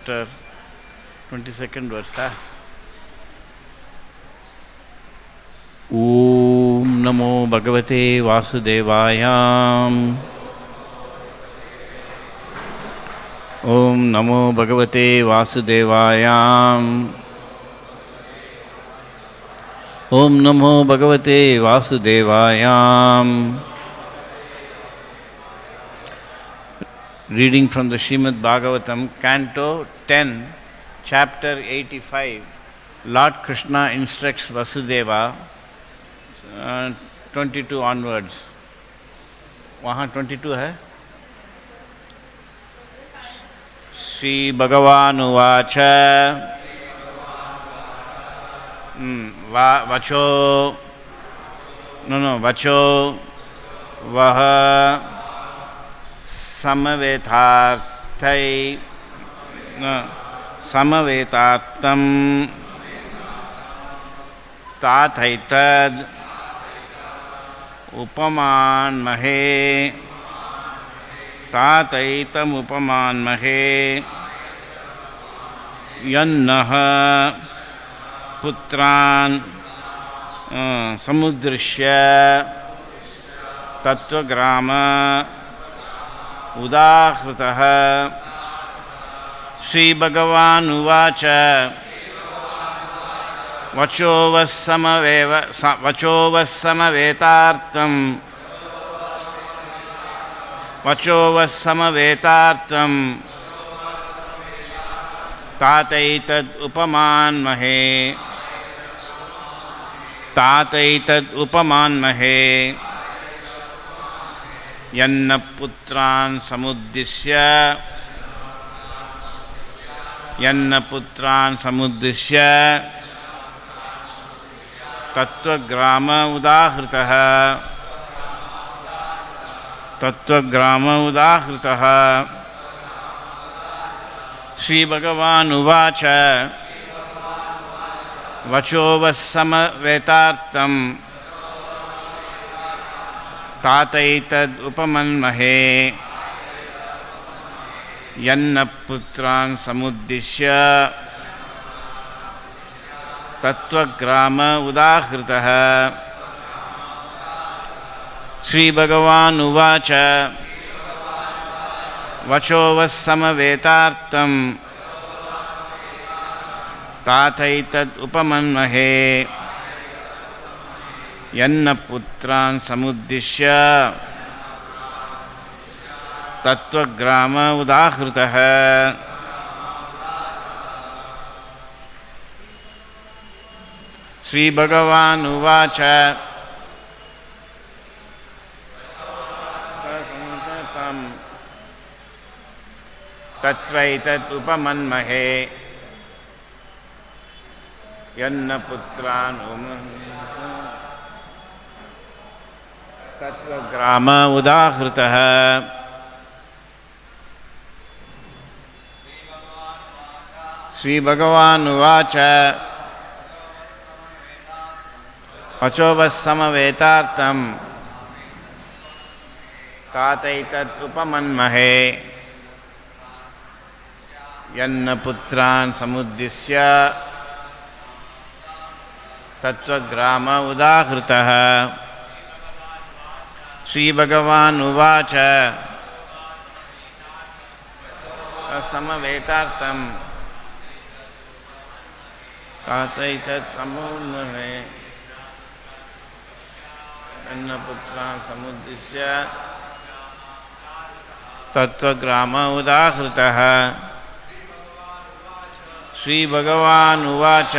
chapter, 22nd verse. Om Namo Bhagavate Vasudevaya. Om Namo Bhagavate Vasudevaya. Om Namo Bhagavate Vasudevaya. Reading from the Srimad Bhagavatam, Canto 10, Chapter 85. Lord Krishna instructs Vasudeva, 22 onwards. वहाँ 22 है. श्री भगवान उवाच वचो वह समवेतार्थं ताथैतद् उपमान्महे तातैतमुपमान्महे यन्नः पुत्रान् समुद्दृश्य तत्त्वग्राम उदाहृतः. श्रीभगवानुवाच वचोवस्समवेतार्थं तातैतदुपमान्महे यन्न पुत्रान् समुद्दिश्य तत्त्वग्राम उदाहृतः. श्रीभगवानुवाच वचोवस्समवेतार्थं तातैतदुपमन्महे यन्न पुत्रान् समुद्दिश्य तत्त्वग्राम उदाहृतः. श्रीभगवानुवाच वचोवस्समवेतार्थं ताथैतदुपमन्महे यन्न पुत्रान् समुद्दिश्य तत्त्वग्राम उदाहृतः. श्रीभगवानुवाच तत्त्वैतदुपमन्महे यन्न पुत्रान् तत्त्वग्राम उदाहृतः. श्रीभगवानुवाच वचोवस्समवेतार्थं तातैतदुपमन्महे यन्न पुत्रान् समुद्दिश्य तत्त्वग्राम उदाहृतः. श्रीभगवानुवाच समवेतार्थं तातैतदुपमन्महे यन्न पुत्रान् समुद्दिश्य तत्त्वग्राम उदाहृतः. श्रीभगवानुवाच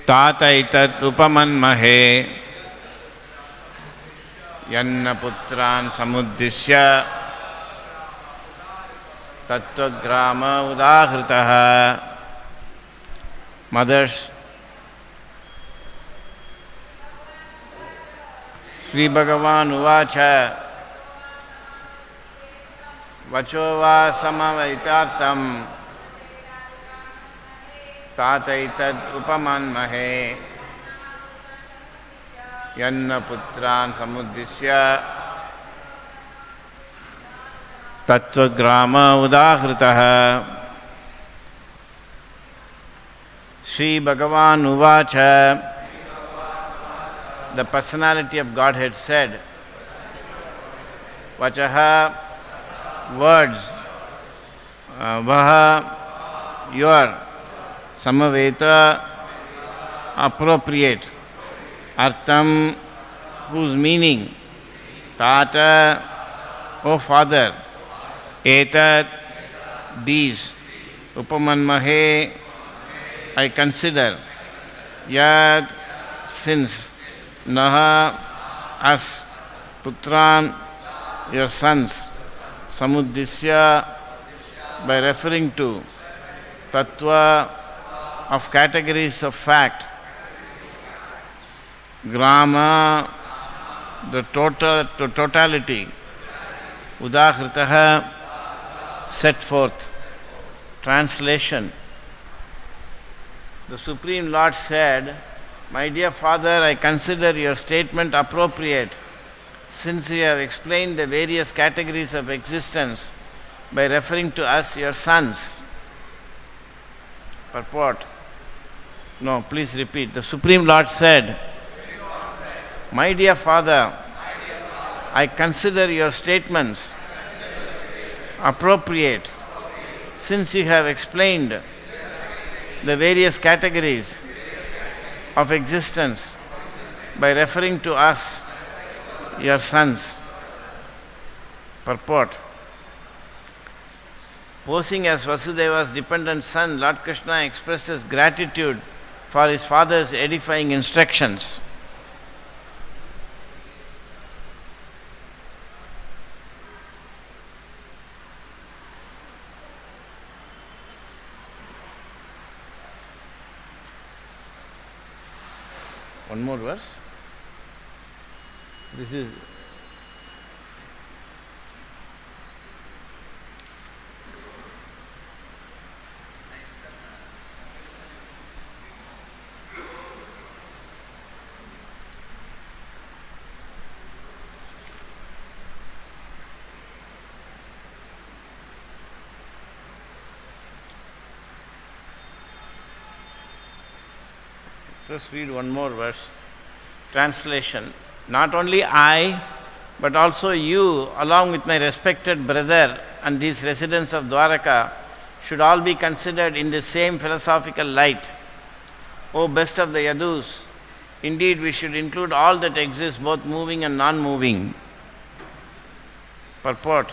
तातैतदुपमन्महे यन्न पुत्रान् समुद्दिश्य तत्त्वग्राम उदाहृतः. मदर्स. श्रीभगवानुवाच वचोवस्समवेतार्थं तातैतदुपमन्महे yanna putran samuddisya tattvagrama udahritah. Sri Bhagavan Uvacha, the personality of Godhead said, Vachaha, words, Vaha, your, Samaveta, appropriate, Artham, whose meaning, Tata, O Father, Etat, these, Upamanmahe, I consider, Yad, since, Naha, us, Putran, your sons, Samuddisya, by referring to, Tattva, of categories of fact, Grama, the totality, Udahritaha, set forth. Translation. The Supreme Lord said, My dear Father, I consider your statement appropriate, since you have explained the various categories of existence by referring to us, your sons. Purport. No, please repeat. The Supreme Lord said, My dear Father, I consider your statements appropriate, since you have explained the various categories of existence by referring to us, your sons. Purport. Posing as Vasudeva's dependent son, Lord Krishna expresses gratitude for his father's edifying instructions. One more verse. This is just read one more verse. Translation. Not only I, but also you, along with my respected brother and these residents of Dwaraka, should all be considered in the same philosophical light. O best of the Yadus, indeed we should include all that exists, both moving and non-moving. Purport.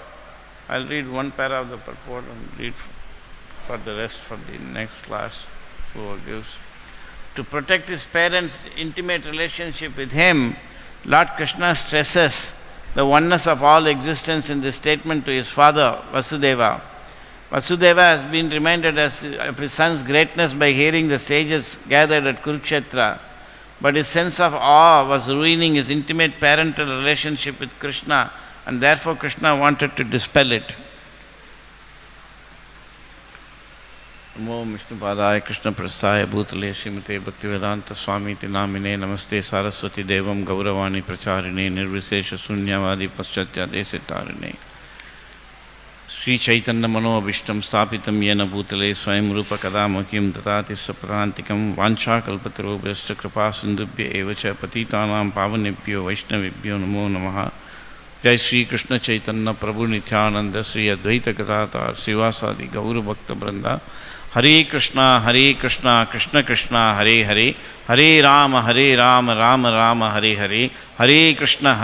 I'll read one para of the purport and read for the rest for the next class, whoever gives. To protect his parents' intimate relationship with him, Lord Krishna stresses the oneness of all existence in this statement to his father, Vasudeva. Vasudeva has been reminded of his son's greatness by hearing the sages gathered at Kurukshetra, but his sense of awe was ruining his intimate parental relationship with Krishna, and therefore Krishna wanted to dispel it. Namo Vishnu Padaya Krishna Prasthaya Bhutale Srimate Bhaktivedanta Swami Namine Namaste Saraswati Devam Gauravani Pracharine Nirvisesha Sunyavadi Paschatya Desitarine Sri Chaitanya Mano Abhishtam Stapitam Yena Bhutale Swayam Rupa Kadamakim Tatati Saprantikam Vancha Kalpataro Bhesta Kripa Sindhubhya Evacha Patitanam Pavanebhyo Vaishnavibhyo Namo Namaha Jai Sri Krishna Chaitanya Prabhu Nityananda Sri Advaita Gadatar Srivasadi Gauru Bhakta Branda Hare Krishna, Krishna Krishna, Hare Hare, Hare Rama, Rama Rama, Hare Hare, Hare Krishna,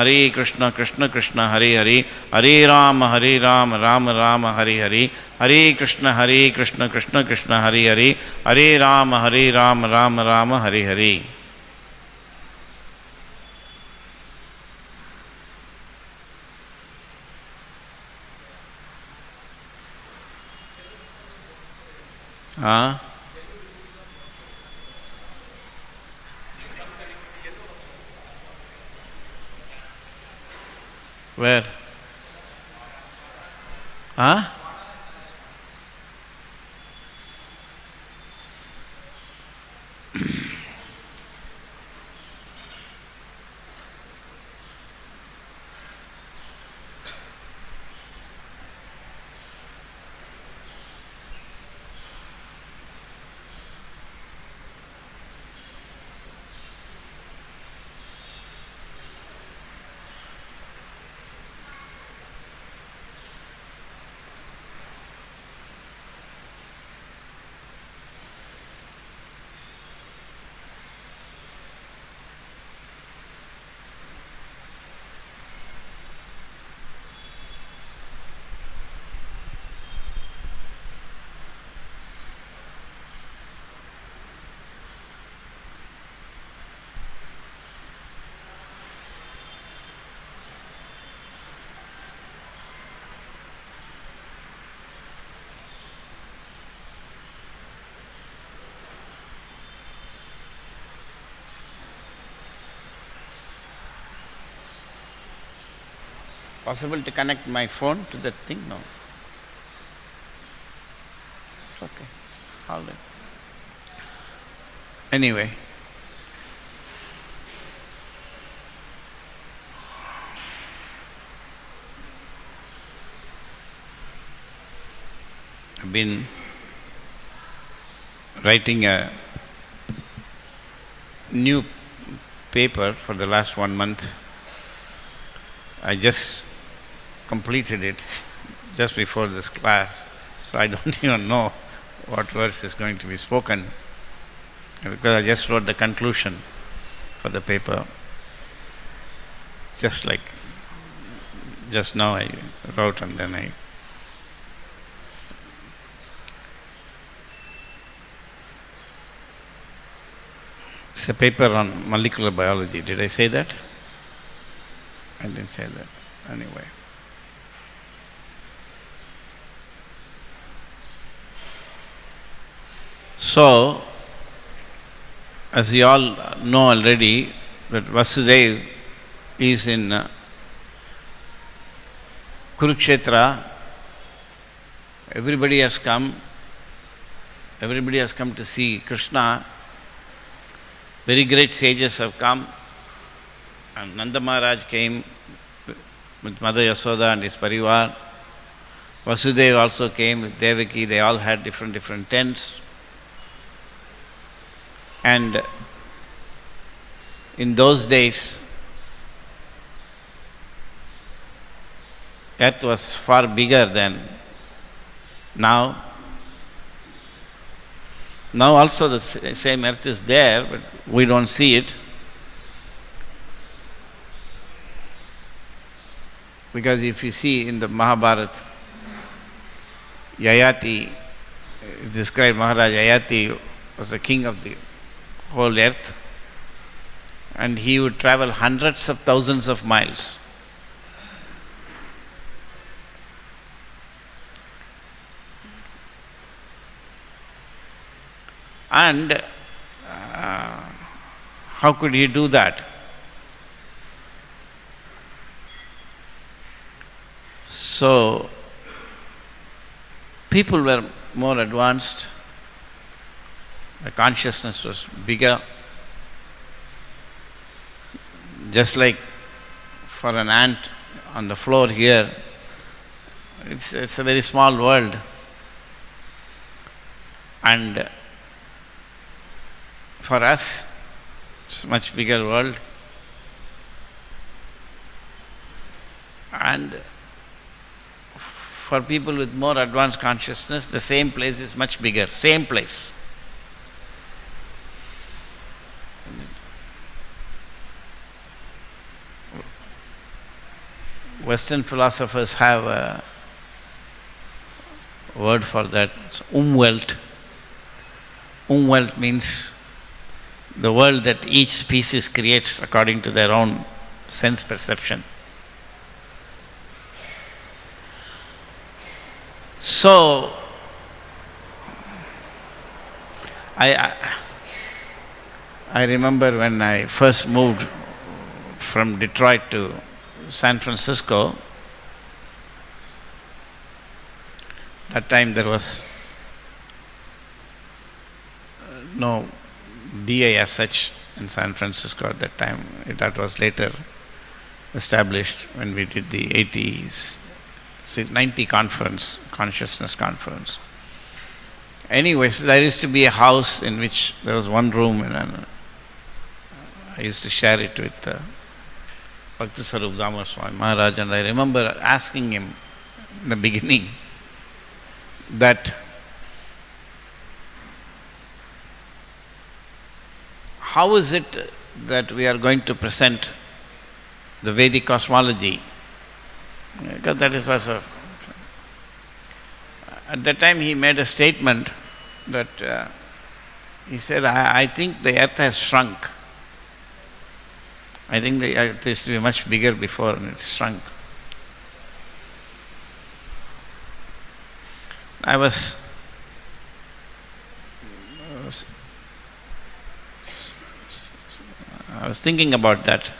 Krishna Krishna, Hare Hare, Hare Rama, Rama Rama, Hare Hare, Hare Krishna, Krishna Krishna, Hare Hare, Hare Rama, Rama Rama, Hare Hare. Where? possible to connect my phone to that thing? No. It's okay. All right. Anyway. I've been writing a new paper for the last 1 month. I just completed it just before this class, so I don't even know what verse is going to be spoken, because I just wrote the conclusion for the paper. Just like just now I wrote, and then it's a paper on molecular biology. Did I say that? I didn't say that. Anyway. So, as you all know already, that Vasudeva is in Kurukshetra. Everybody has come to see Krishna. Very great sages have come, and Nanda Maharaj came with Mother Yasoda and his parivar. Vasudeva also came with Devaki. They all had different tents. And in those days, earth was far bigger than now. Now also the same earth is there, but we don't see it. Because if you see in the Mahabharata, Yayati, it described Maharaj Yayati was the king of the whole earth, and he would travel hundreds of thousands of miles. And how could he do that? So, people were more advanced, the consciousness was bigger. Just like for an ant on the floor here, it's a very small world. And for us, it's a much bigger world. And for people with more advanced consciousness, the same place is much bigger, same place. Western philosophers have a word for that, it's Umwelt. Umwelt means the world that each species creates according to their own sense perception. So, I remember when I first moved from Detroit to San Francisco, that time there was no DA as such in San Francisco at that time. That was later established when we did the 90 conference, consciousness conference. Anyways, there used to be a house in which there was one room, and I used to share it with Bhakti Sarup Damar Swami Maharaj, and I remember asking him in the beginning that how is it that we are going to present the Vedic cosmology? Because that is also. At that time he made a statement that he said, I think the earth has shrunk. I think the earth used to be much bigger before and it shrunk. I was thinking about that.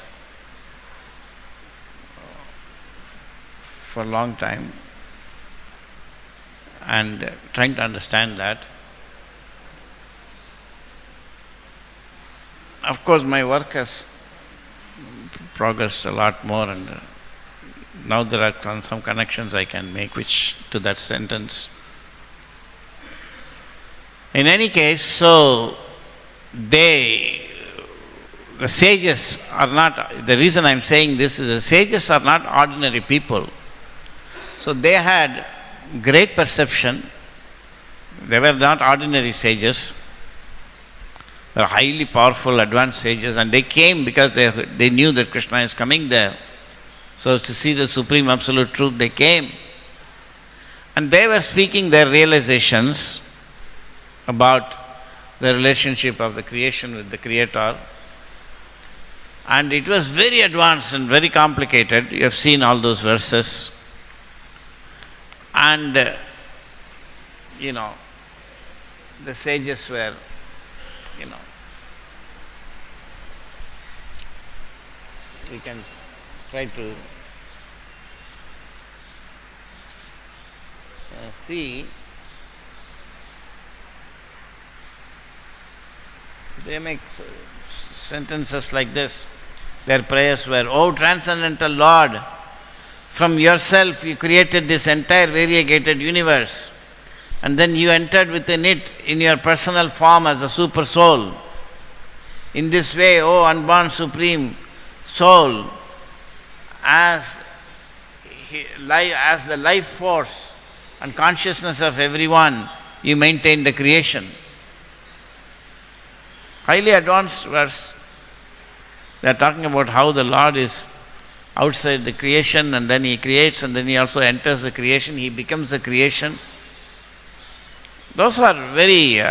for a long time and trying to understand that. Of course, my work has progressed a lot more, and now there are some connections I can make which to that sentence. In any case, so the sages are not, the reason I am saying this is the sages are not ordinary people. So they had great perception. They were not ordinary sages. They were highly powerful, advanced sages, and they came because they knew that Krishna is coming there. So to see the supreme absolute truth, they came. And they were speaking their realizations about the relationship of the creation with the Creator. And it was very advanced and very complicated. You have seen all those verses. And, the sages were, we can try to see. They make sentences like this. Their prayers were, "O transcendental Lord, from yourself you created this entire variegated universe, and then you entered within it in your personal form as a super soul. In this way, O unborn supreme soul, as the life force and consciousness of everyone, you maintain the creation." Highly advanced verse. They are talking about how the Lord is outside the creation, and then He creates, and then He also enters the creation. He becomes the creation. Those are very, they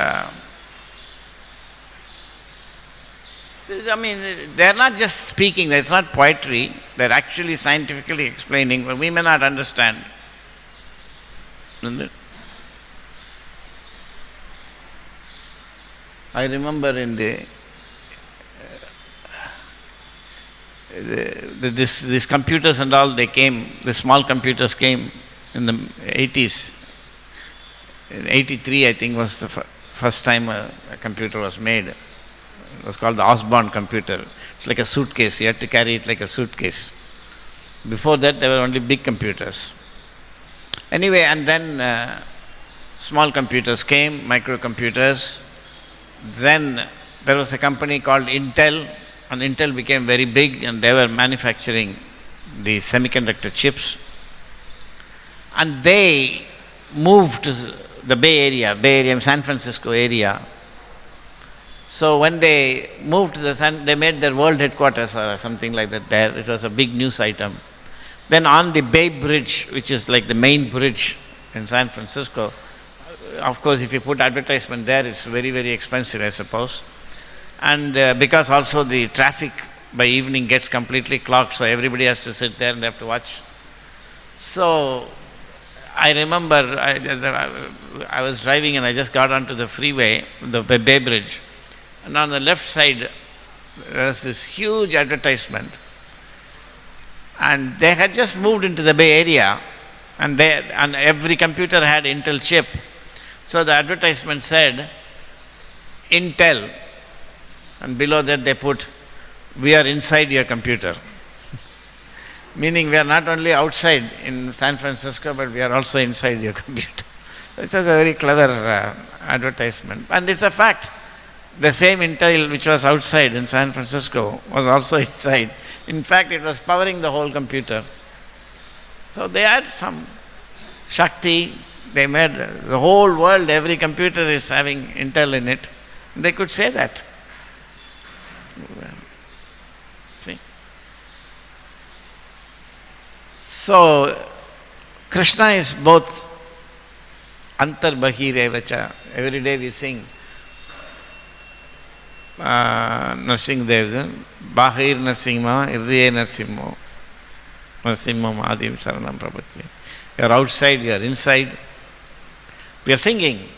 are not just speaking, it's not poetry, they are actually scientifically explaining, but we may not understand. Isn't it? I remember in these computers and all, they came, the small computers came in the 80s. In 83, I think, was the first time a computer was made. It was called the Osborne computer. It's like a suitcase. You had to carry it like a suitcase. Before that, there were only big computers. Anyway, and then small computers came, microcomputers. Then there was a company called Intel, and Intel became very big, and they were manufacturing the semiconductor chips. And they moved to the Bay Area, San Francisco area. So when they moved to they made their world headquarters or something like that there. It was a big news item. Then on the Bay Bridge, which is like the main bridge in San Francisco, of course, if you put advertisement there, it's very, very expensive, I suppose. And because also the traffic by evening gets completely clogged, so everybody has to sit there and they have to watch. So I remember I was driving and I just got onto the freeway, the Bay Bridge, and on the left side there was this huge advertisement. And they had just moved into the Bay Area, and every computer had Intel chip. So the advertisement said, Intel, and below that they put, "We are inside your computer." Meaning we are not only outside in San Francisco, but we are also inside your computer. This is a very clever advertisement. And it's a fact. The same Intel which was outside in San Francisco was also inside. In fact, it was powering the whole computer. So they had some Shakti. They made the whole world, every computer is having Intel in it. They could say that. See? So, Krishna is both Antar Bahir Evacha. Every day we sing Narsing Dev, Bahir Narsimha, Irdiye Narsimho, Narsimha Mahadev Saranam Prabhati. You are outside, you are inside. We are singing.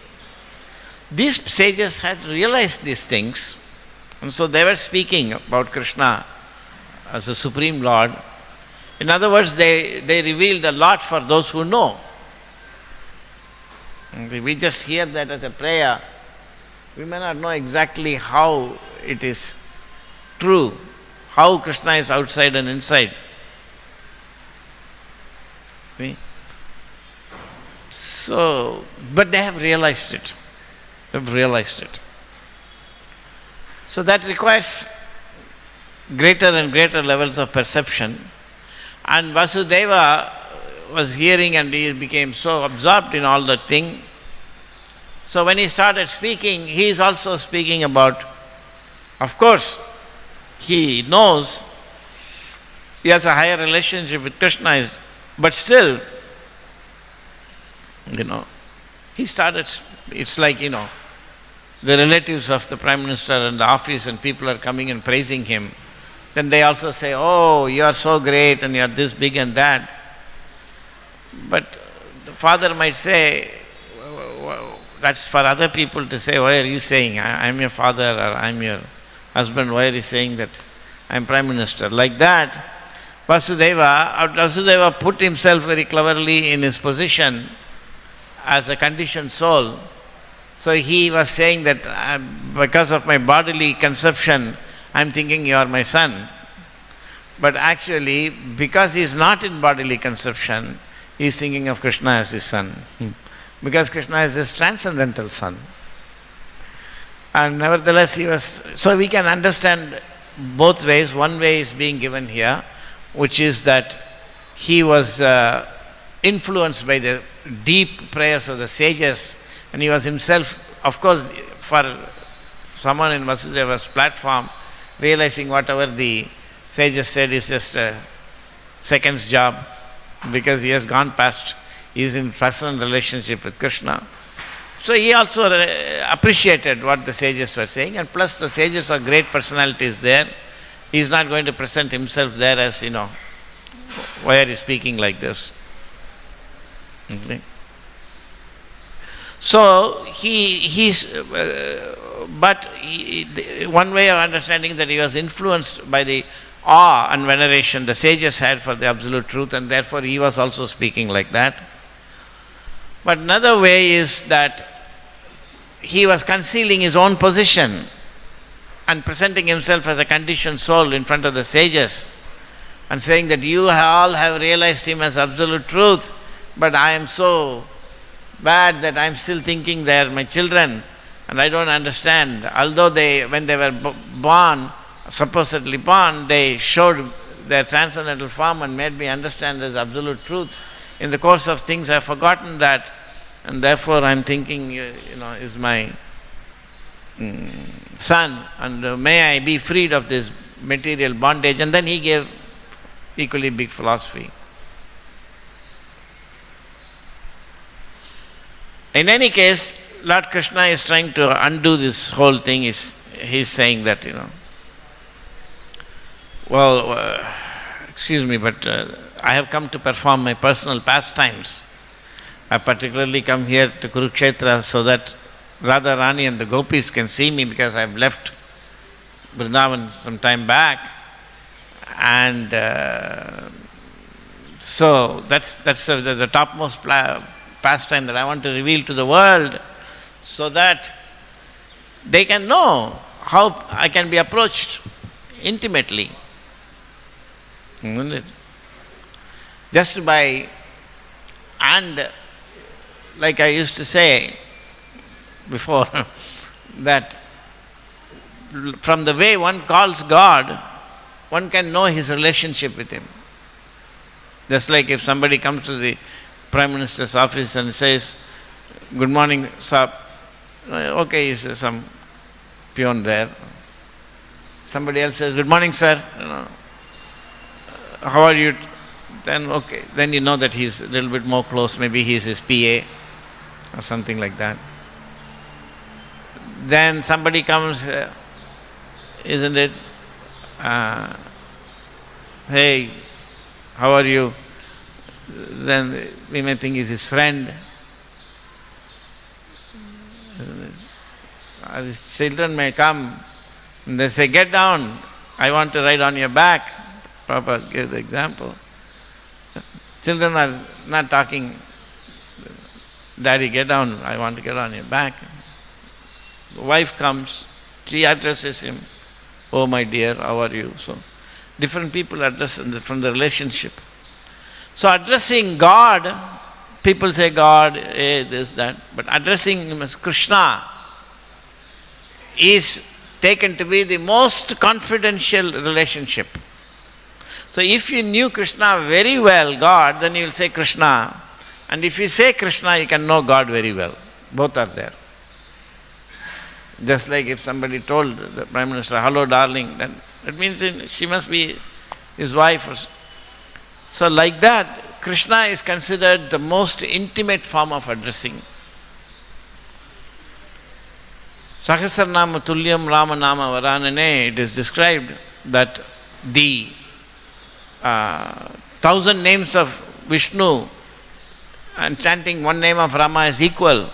These sages had realized these things, and so they were speaking about Krishna as the Supreme Lord, In other words, they revealed a lot for those who know. We just hear that as a prayer. We may not know exactly how it is true, how Krishna is outside and inside. See? So, but they have realized it. They've realized it. So that requires greater and greater levels of perception. And Vasudeva was hearing and he became so absorbed in all that thing. So when he started speaking, he is also speaking about, of course, he knows he has a higher relationship with Krishna, but still, he started, it's like, the relatives of the Prime Minister and the office and people are coming and praising him. Then they also say, oh, you are so great and you are this big and that. But the father might say, that's for other people to say, why are you saying, I'm your father or I'm your husband, why are you saying that I'm Prime Minister? Like that, Vasudeva put himself very cleverly in his position as a conditioned soul. So he was saying that because of my bodily conception, I'm thinking you are my son. But actually, because he is not in bodily conception, he is thinking of Krishna as his son. Because Krishna is his transcendental son. And nevertheless, so we can understand both ways. One way is being given here, which is that he was influenced by the deep prayers of the sages, and he was himself, of course, for someone in Vasudeva's platform, realizing whatever the sages said is just a second's job, because he has gone past, he is in personal relationship with Krishna. So he also appreciated what the sages were saying, and plus the sages are great personalities there. He is not going to present himself there as, why are you speaking like this? Okay. So one way of understanding that he was influenced by the awe and veneration the sages had for the absolute truth, and therefore he was also speaking like that. But another way is that he was concealing his own position and presenting himself as a conditioned soul in front of the sages and saying that you all have realized him as absolute truth, but I am so bad that I am still thinking they are my children and I don't understand. Although when they were born, supposedly born, they showed their transcendental form and made me understand this absolute truth. In the course of things I have forgotten that, and therefore I am thinking, is my son, and may I be freed of this material bondage. And then he gave equally big philosophy. In any case, Lord Krishna is trying to undo this whole thing. He's saying that, excuse me, but I have come to perform my personal pastimes. I particularly come here to Kurukshetra so that Radharani and the gopis can see me, because I have left Vrindavan some time back. And so that's the topmost pastime that I want to reveal to the world, so that they can know how I can be approached intimately. Isn't it? Just by, and like I used to say before, that from the way one calls God, one can know his relationship with him. Just like if somebody comes to the Prime Minister's office and says, good morning, sir. Okay, he says, some peon there. Somebody else says, good morning, sir. How are you? Then okay, then you know that he's a little bit more close. Maybe he's his PA or something like that. Then somebody comes, isn't it? Hey, how are you? Then we may think he's his friend. His children may come and they say, get down, I want to ride on your back. Prabhupada gave the example. Children are not talking, Daddy, get down, I want to get on your back. The wife comes, she addresses him, oh my dear, how are you? So, different people address from the relationship. So, addressing God, people say God, this, that, but addressing him as Krishna is taken to be the most confidential relationship. So if you knew Krishna very well, God, then you will say Krishna. And if you say Krishna, you can know God very well. Both are there. Just like if somebody told the Prime Minister, hello darling, then that means she must be his wife. So like that, Krishna is considered the most intimate form of addressing. Sahasranama Tulyam Rama Nama Varanane, it is described that the 1,000 names of Vishnu and chanting one name of Rama is equal.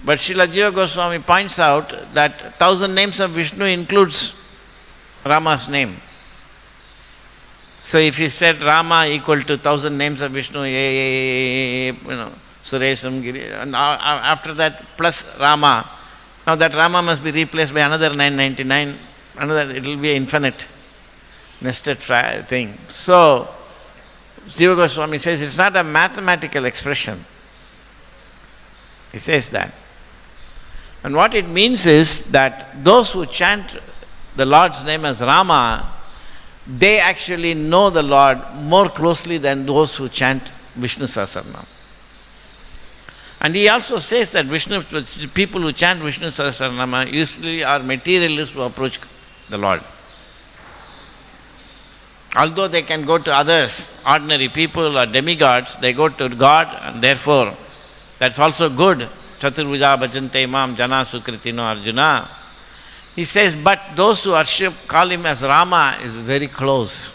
But Srila Jiva Goswami points out that 1,000 names of Vishnu includes Rama's name. So if he said Rama equal to 1,000 names of Vishnu, Suresam Giri, and after that plus Rama, now that Rama must be replaced by another 999, it will be infinite, nested thing. So, Jiva Goswami says it's not a mathematical expression. He says that. And what it means is that those who chant the Lord's name as Rama, they actually know the Lord more closely than those who chant Vishnu Sahasranam. And he also says that people who chant Vishnu Sahasranama usually are materialists who approach the Lord. Although they can go to others, ordinary people or demigods, they go to God, and therefore that's also good. Chaturvuja bhajante mam jana sukritino Arjuna. He says, but those who worship, call him as Rama, is very close.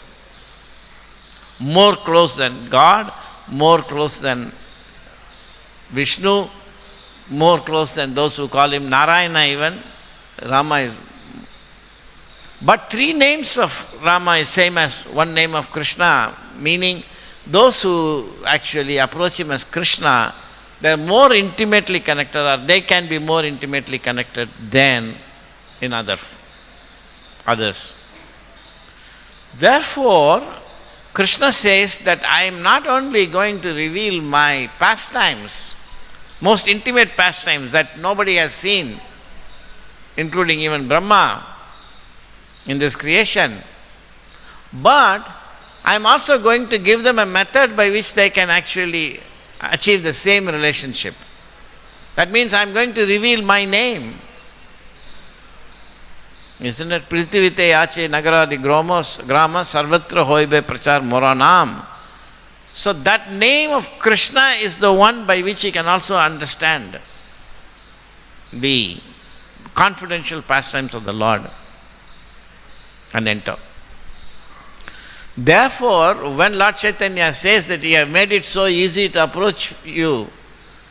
More close than God, more close than Vishnu, more close than those who call him Narayana even. Rama is. But 3 names of Rama is same as one name of Krishna, meaning those who actually approach him as Krishna, they are more intimately connected, or they can be more intimately connected than in others. Therefore, Krishna says that I am not only going to reveal my pastimes, most intimate pastimes that nobody has seen, including even Brahma in this creation, but I am also going to give them a method by which they can actually achieve the same relationship. That means I am going to reveal my name. Isn't it? Prithivite yache nagaradi grama sarvatra hoibe prachar moranam. So that name of Krishna is the one by which you can also understand the confidential pastimes of the Lord and enter. Therefore, when Lord Chaitanya says that you have made it so easy to approach you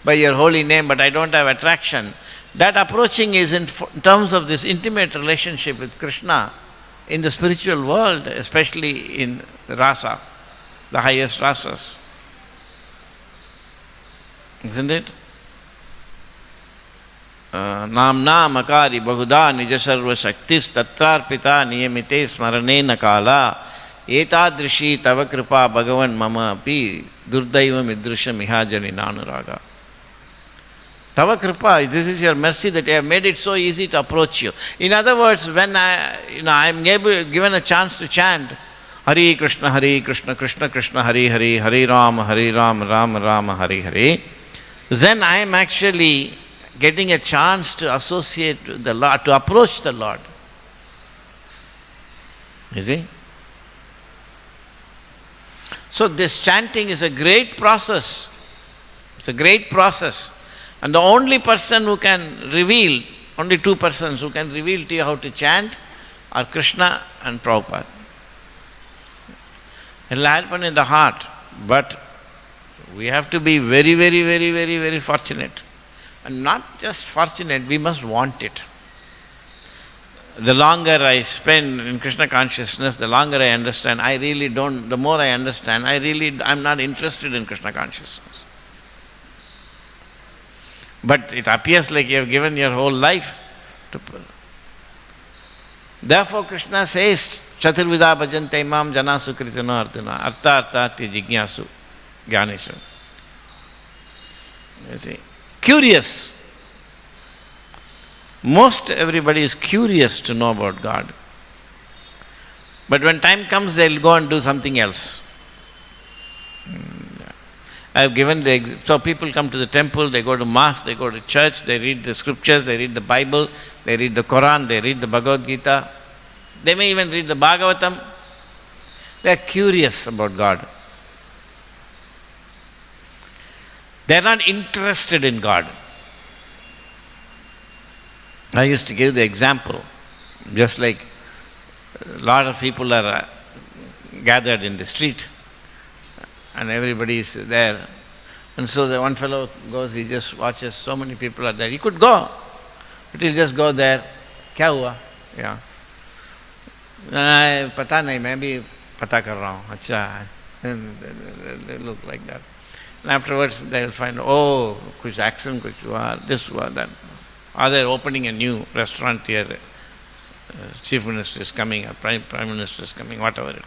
by your holy name, but I don't have attraction, that approaching is in terms of this intimate relationship with Krishna in the spiritual world, especially in rasa, the highest rasas. Isn't it? Namna makari bahuda nijasarva shaktis tatrarpita niyamite smaranena kala etadrishi tava kripa bhagavan mama api durdaiva midrisha mihajani nanuraga. Tava kripa, this is your mercy that you have made it so easy to approach you. In other words, when I am given a chance to chant Hare Krishna, Krishna Krishna, Hare Hare, Hare Rama, Rama Rama, Hare Hare, then I am actually getting a chance to associate with the Lord, to approach the Lord. You see? So this chanting is a great process. It's a great process. And the only person who can reveal, only 2 persons who can reveal to you how to chant are Krishna and Prabhupada. It will happen in the heart, but we have to be very, very, very, very, very fortunate. And not just fortunate, we must want it. the longer I spend in Krishna consciousness, the longer I understand. I really don't, the more I understand, I'm not interested in Krishna consciousness. But it appears like you have given your whole life to. Therefore, Krishna says, Chaturvida bhajante mam jana sukritino arjuna, artha arthati jignasu jnaneshu. You see, curious. Most everybody is curious to know about God. But when time comes, they'll go and do something else. I have given so people come to the temple, they go to mosque, they go to church, they read the scriptures, they read the Bible, they read the Quran, they read the Bhagavad-gita. They may even read the Bhagavatam. They are curious about God. They are not interested in God. I used to give the example, just like a lot of people are gathered in the street and everybody is there. And so the one fellow goes, he just watches, so many people are there. He could go, but he'll just go there. Kya hua? Yeah. Pata nahi, main bhi pata kar raha hu. Acha. And they look like that. And afterwards they'll find, oh, kuch action, kuch hua, this hua, that. Or they're opening a new restaurant here. Chief Minister is coming, or Prime Minister is coming, whatever it is.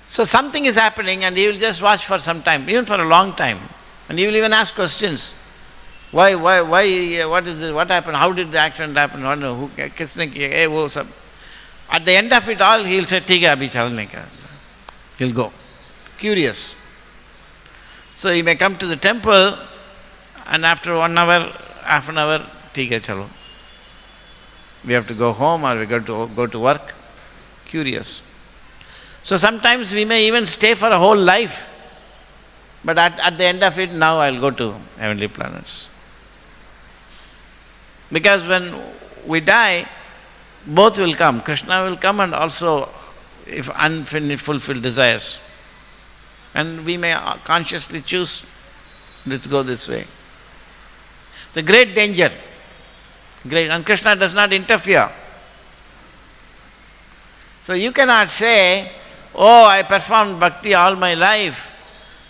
So something is happening and he will just watch for some time, even for a long time. And he will even ask questions. Why, what is this, what happened, how did the accident happen, who, kisne kiya, hey, wo sab. At the end of it all, he will say, theek hai, abhi chalne ka. He'll go. Curious. So he may come to the temple and after 1 hour, half an hour, theek hai, chalo. We have to go home or we got to go to work. Curious. So sometimes we may even stay for a whole life. But at the end of it, now I'll go to heavenly planets. Because when we die, both will come. Krishna will come and also if unfulfilled desires. And we may consciously choose to go this way. It's a great danger. Great. And Krishna does not interfere. So you cannot say, oh, I performed bhakti all my life,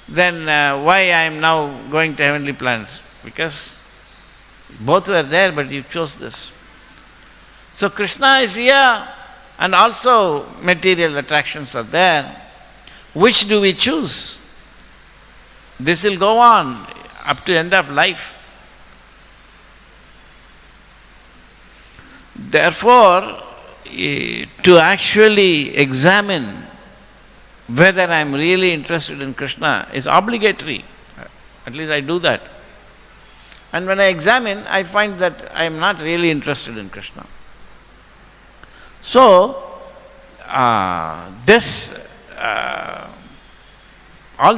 then why I am now going to heavenly planets? Because both were there, but you chose this. So Krishna is here and also material attractions are there. Which do we choose? This will go on up to end of life. Therefore, to actually examine whether I am really interested in Krishna is obligatory. At least I do that. And when I examine, I find that I am not really interested in Krishna. So, all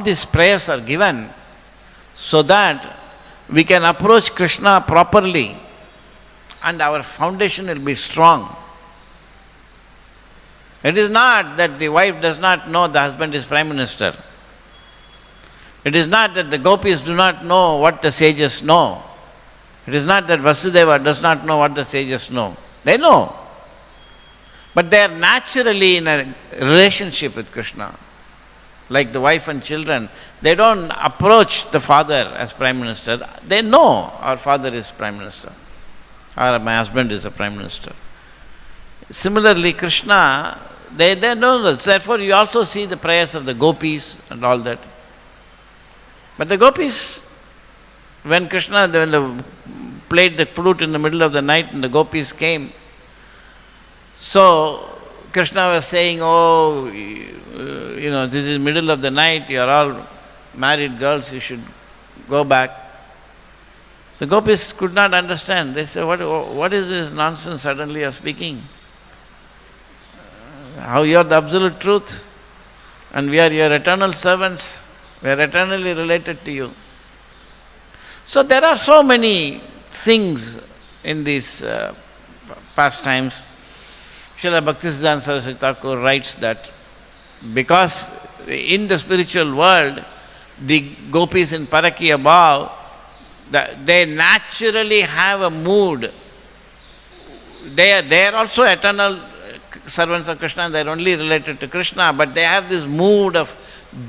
these prayers are given so that we can approach Krishna properly and our foundation will be strong. It is not that the wife does not know the husband is Prime Minister. It is not that the gopis do not know what the sages know. It is not that Vasudeva does not know what the sages know. They know. But they are naturally in a relationship with Krishna. Like the wife and children, they don't approach the father as Prime Minister. They know our father is Prime Minister. Or my husband is a Prime Minister. Similarly, Krishna, they know this. Therefore, you also see the prayers of the gopis and all that. But the gopis, when Krishna played the flute in the middle of the night and the gopis came, so Krishna was saying, oh, this is middle of the night, you are all married girls, you should go back. The gopis could not understand. They said, what is this nonsense suddenly you are speaking? How you are the absolute truth and we are your eternal servants. We are eternally related to you. So there are so many things in these pastimes. Srila Bhaktisiddhanta Saraswati Thakur writes that because in the spiritual world, the gopis in Paraki above, they naturally have a mood they are also eternal servants of Krishna, they are only related to Krishna, but they have this mood of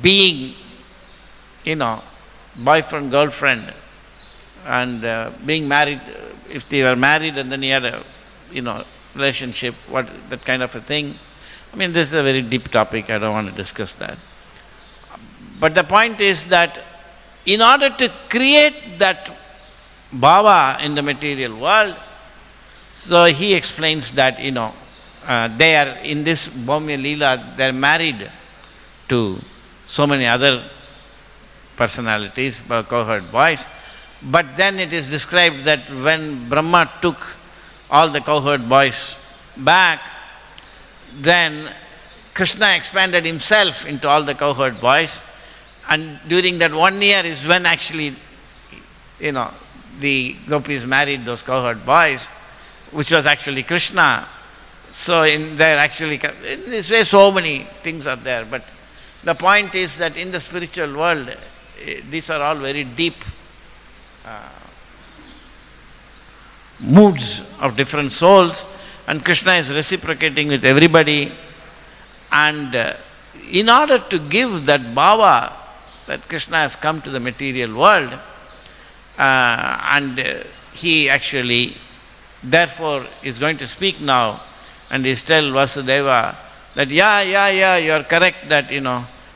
being, boyfriend, girlfriend, and being married, if they were married and then he had a, relationship, that kind of a thing. I mean, this is a very deep topic, I don't want to discuss that. But the point is that in order to create that bhava in the material world, so he explains that, they are in this Bhaumya Leela, they are married to so many other personalities, cowherd boys. But then it is described that when Brahma took all the cowherd boys back, then Krishna expanded himself into all the cowherd boys, and during that 1 year is when actually, the gopis married those cowherd boys, which was actually Krishna. So in this way so many things are there, but the point is that in the spiritual world, these are all very deep moods of different souls, and Krishna is reciprocating with everybody, and in order to give that bhava that Krishna has come to the material world, and he actually therefore is going to speak now, and he tell Vasudeva that you are correct that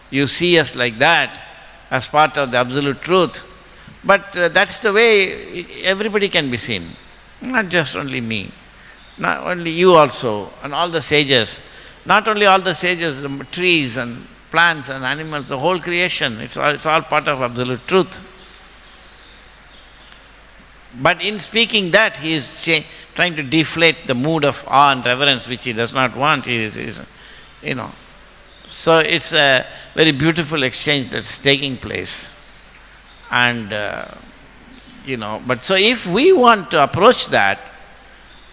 you see us like that as part of the absolute truth, but that's the way everybody can be seen, not just only me, not only you also, and all the sages, not only all the sages, the trees and plants and animals, the whole creation, it's all part of absolute truth. But in speaking that, he is trying to deflate the mood of awe and reverence, which he does not want. So it's a very beautiful exchange that's taking place. And, but so if we want to approach that,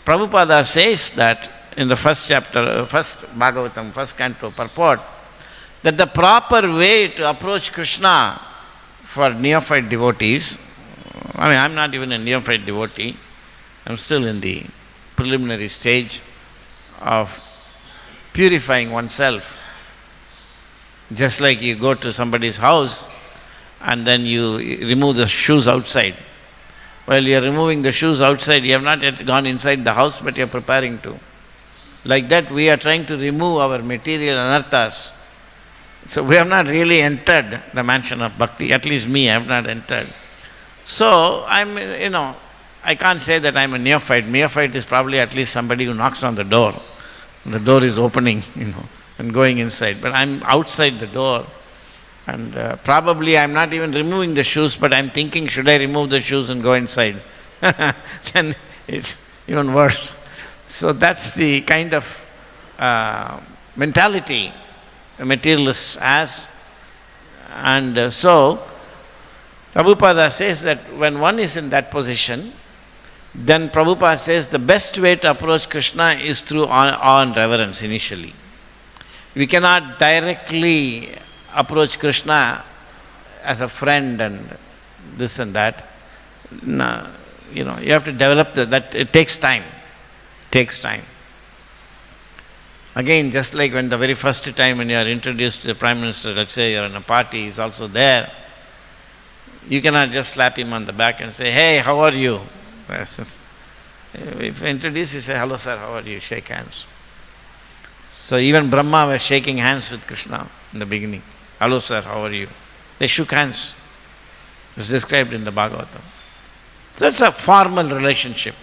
Prabhupada says that in the first chapter, first Bhagavatam, first canto purport, that the proper way to approach Krishna for neophyte devotees, I mean, I'm not even a neophyte devotee, I'm still in the preliminary stage of purifying oneself. Just like you go to somebody's house and then you remove the shoes outside. While you are removing the shoes outside, you have not yet gone inside the house, but you are preparing to. Like that, we are trying to remove our material anarthas. So we have not really entered the mansion of bhakti, at least me, I have not entered. So I'm, I can't say that I'm a neophyte. Neophyte is probably at least somebody who knocks on the door. The door is opening, and going inside. But I'm outside the door, and probably I'm not even removing the shoes, but I'm thinking, should I remove the shoes and go inside? Then it's even worse. So that's the kind of mentality a materialist has. And so Prabhupada says that when one is in that position, then Prabhupada says the best way to approach Krishna is through awe and reverence initially. We cannot directly approach Krishna as a friend and this and that. No, you have to develop that. It takes time. Again, just like when the very first time when you are introduced to the Prime Minister, let's say you're in a party, he's also there, you cannot just slap him on the back and say, hey, how are you? If you introduce, you say, hello sir, how are you? Shake hands. So even Brahma was shaking hands with Krishna in the beginning. Hello sir, how are you? They shook hands. It's described in the Bhagavatam. So it's a formal relationship.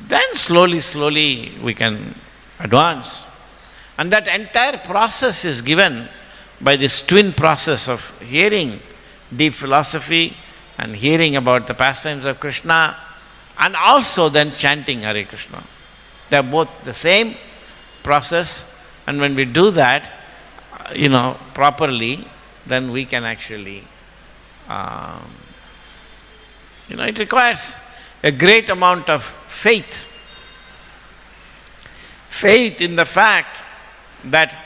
Then slowly we can advance. And that entire process is given by this twin process of hearing deep philosophy and hearing about the pastimes of Krishna, and also then chanting Hare Krishna. They are both the same process, and when we do that, properly, then we can actually, it requires a great amount of faith. Faith in the fact that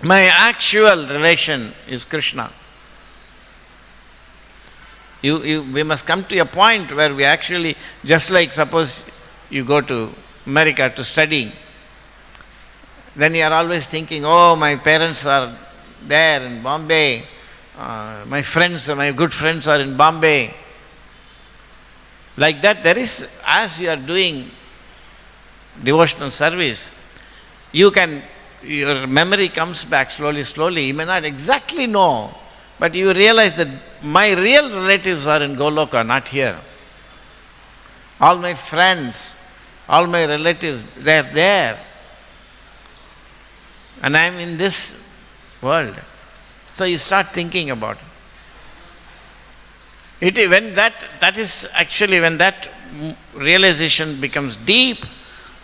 my actual relation is Krishna. We must come to a point where we actually, just like suppose you go to America to study, then you are always thinking, oh, my parents are there in Bombay, my good friends are in Bombay. Like that, there is, as you are doing devotional service, your memory comes back slowly. You may not exactly know, but you realize that my real relatives are in Goloka, not here. All my friends, all my relatives, they are there. And I am in this world. So you start thinking about it. When that realization becomes deep,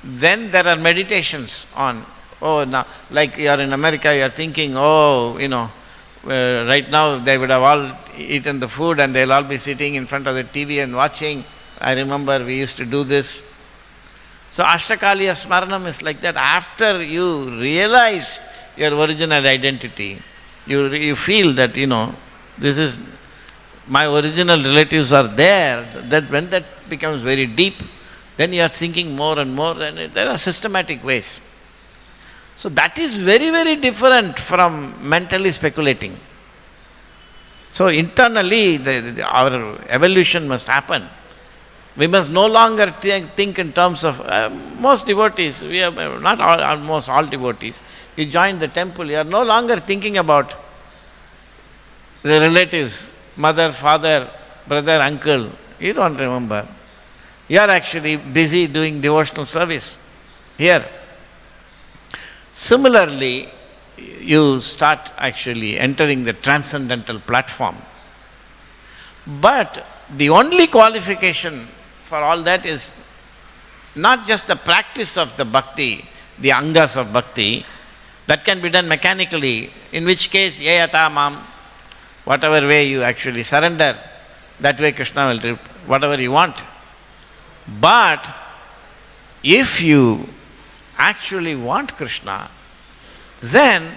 then there are meditations on, now, like you are in America, you are thinking, right now they would have all eaten the food and they'll all be sitting in front of the TV and watching. I remember we used to do this. So Ashtakaliya Smaranam is like that. After you realize your original identity, you feel that, this is, my original relatives are there. That when that becomes very deep, then you are thinking more and more, and there are systematic ways. So that is very, very different from mentally speculating. So internally, our evolution must happen. We must no longer think in terms of, most devotees, we are not almost all devotees, you join the temple, you are no longer thinking about the relatives, mother, father, brother, uncle, you don't remember. You are actually busy doing devotional service here. Similarly, you start actually entering the transcendental platform. But the only qualification for all that is not just the practice of the bhakti, the angas of bhakti, that can be done mechanically, in which case, yayata mam, whatever way you actually surrender, that way Krishna will do whatever you want. But if you actually want Krishna, then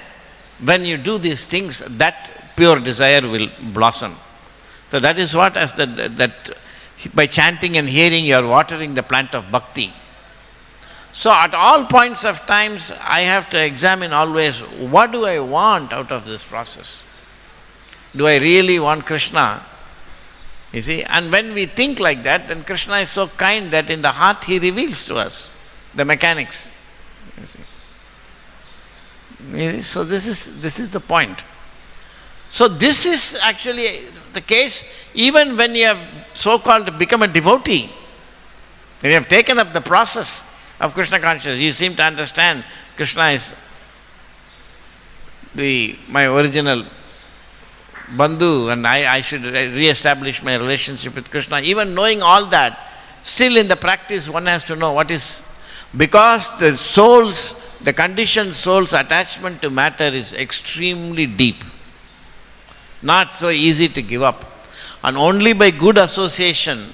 when you do these things, that pure desire will blossom. So that is what, as that by chanting and hearing, you are watering the plant of bhakti. So at all points of times, I have to examine always, what do I want out of this process? Do I really want Krishna? You see, and when we think like that, then Krishna is so kind that in the heart he reveals to us the mechanics. You see. So this is the point. So this is actually the case even when you have so-called become a devotee. When you have taken up the process of Krishna consciousness, you seem to understand Krishna is my original bandhu and I should re-establish my relationship with Krishna. Even knowing all that, still in the practice one has to know what is, because the conditioned soul's attachment to matter is extremely deep, not so easy to give up. And only by good association,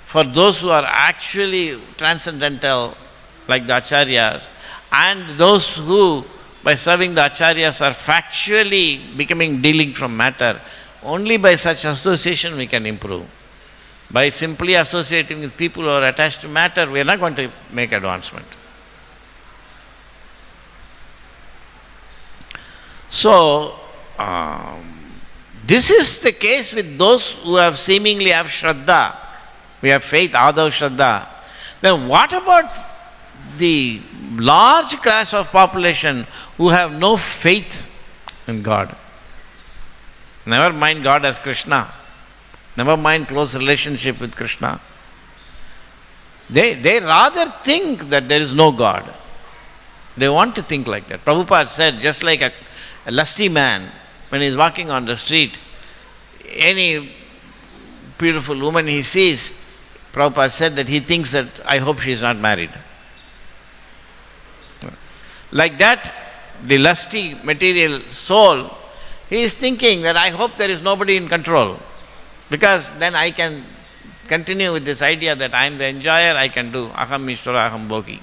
for those who are actually transcendental, like the acharyas, and those who by serving the acharyas are factually dealing from matter, only by such association we can improve. By simply associating with people who are attached to matter, we are not going to make advancement. So, this is the case with those who seemingly have Shraddha. We have faith, Adav Shraddha. Then what about the large class of population who have no faith in God? Never mind God as Krishna. Never mind close relationship with Krishna. They rather think that there is no God. They want to think like that. Prabhupada said, just like a lusty man, when he is walking on the street, any beautiful woman he sees, Prabhupada said that he thinks that, I hope she is not married. Like that, the lusty material soul, he is thinking that I hope there is nobody in control, because then I can continue with this idea that I am the enjoyer, I can do aham ishvara aham bhogi.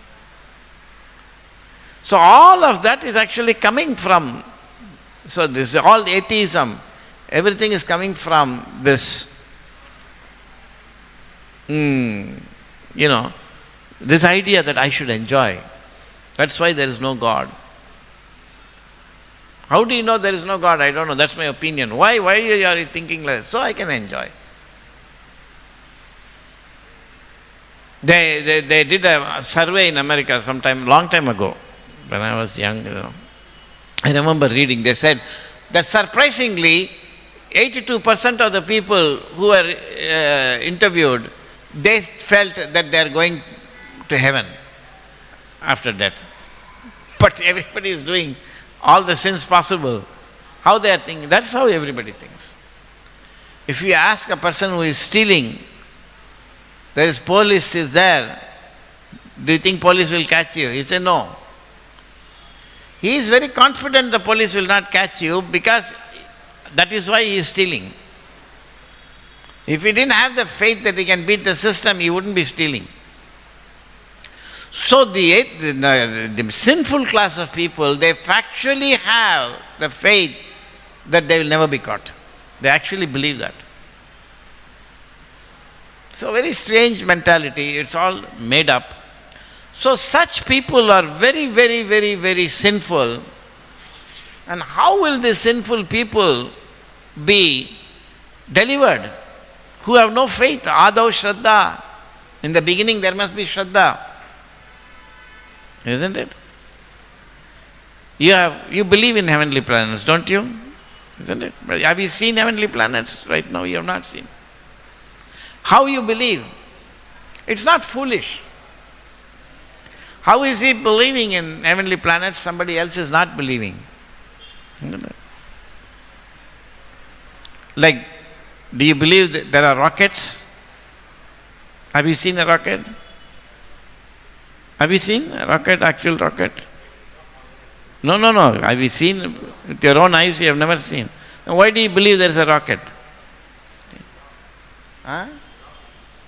So all of that is actually coming from, so this is all atheism, everything is coming from this this idea that I should enjoy. That's why there is no God. How do you know there is no God? I don't know. That's my opinion. Why are you thinking like that? So I can enjoy. They did a survey in America sometime, long time ago, when I was young. I remember reading, they said that surprisingly, 82% of the people who were interviewed, they felt that they are going to heaven after death. But everybody is doing all the sins possible. How they are thinking, that's how everybody thinks. If you ask a person who is stealing, there is police is there, do you think police will catch you? He said no. He is very confident the police will not catch you because that is why he is stealing. If he didn't have the faith that he can beat the system, he wouldn't be stealing. So the sinful class of people, they factually have the faith that they will never be caught. They actually believe that. So very strange mentality, it's all made up. So such people are very, very, very, very sinful. And how will these sinful people be delivered? Who have no faith. Adav Shraddha. In the beginning there must be Shraddha. Isn't it? You believe in heavenly planets, don't you? Isn't it? But have you seen heavenly planets? Right now you have not seen. How you believe? It's not foolish. How is he believing in heavenly planets? Somebody else is not believing. Like, do you believe that there are rockets? Have you seen a rocket? Have you seen a rocket, actual rocket? No. Have you seen with your own eyes? You have never seen. Now why do you believe there is a rocket?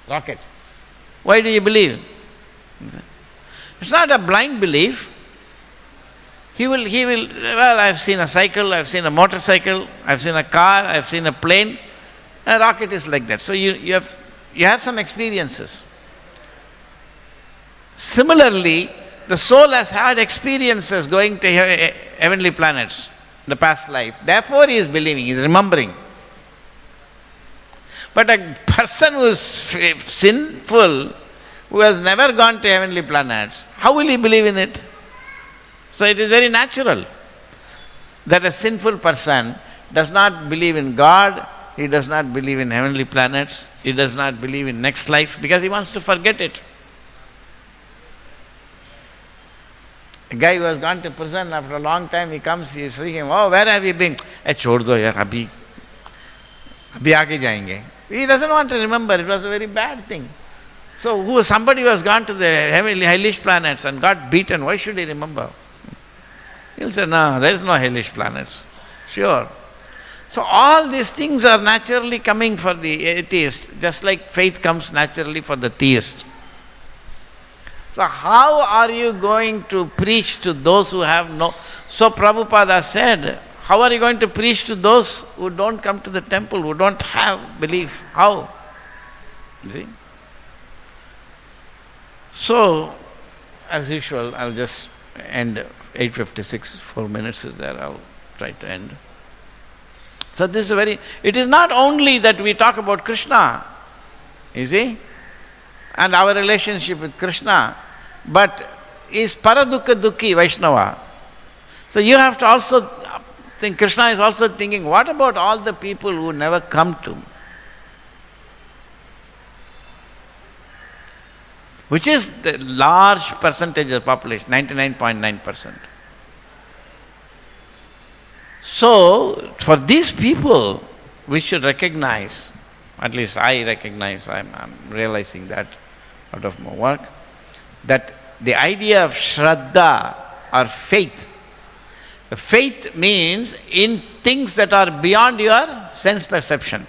Rocket. Why do you believe? It's not a blind belief. He will, well, I've seen a cycle, I've seen a motorcycle, I've seen a car, I've seen a plane. A rocket is like that. So you have some experiences. Similarly, the soul has had experiences going to heavenly planets in the past life. Therefore he is believing, he is remembering. But a person who is sinful, who has never gone to heavenly planets, how will he believe in it? So it is very natural that a sinful person does not believe in God, he does not believe in heavenly planets, he does not believe in next life because he wants to forget it. A guy who has gone to prison, after a long time he comes, you see him, oh, where have you been? Chhod do yaar, abhi aage jayenge. He doesn't want to remember, it was a very bad thing. So somebody who has gone to the heavenly hellish planets and got beaten, why should he remember? He'll say, no, there is no hellish planets. Sure. So all these things are naturally coming for the atheist, just like faith comes naturally for the theist. So how are you going to preach to those who have no... So Prabhupada said, how are you going to preach to those who don't come to the temple, who don't have belief? How? You see? So, as usual, I'll just end 8:56, 4 minutes is there, I'll try to end. So this is it is not only that we talk about Krishna, you see, and our relationship with Krishna, but is Paradukha Dukhi Vaishnava. So you have to also think, Krishna is also thinking, what about all the people who never come to me? Which is the large percentage of the population, 99.9%. So, for these people, we should recognize, at least I recognize, I'm realizing that out of my work, that the idea of Shraddha or faith, faith means in things that are beyond your sense perception.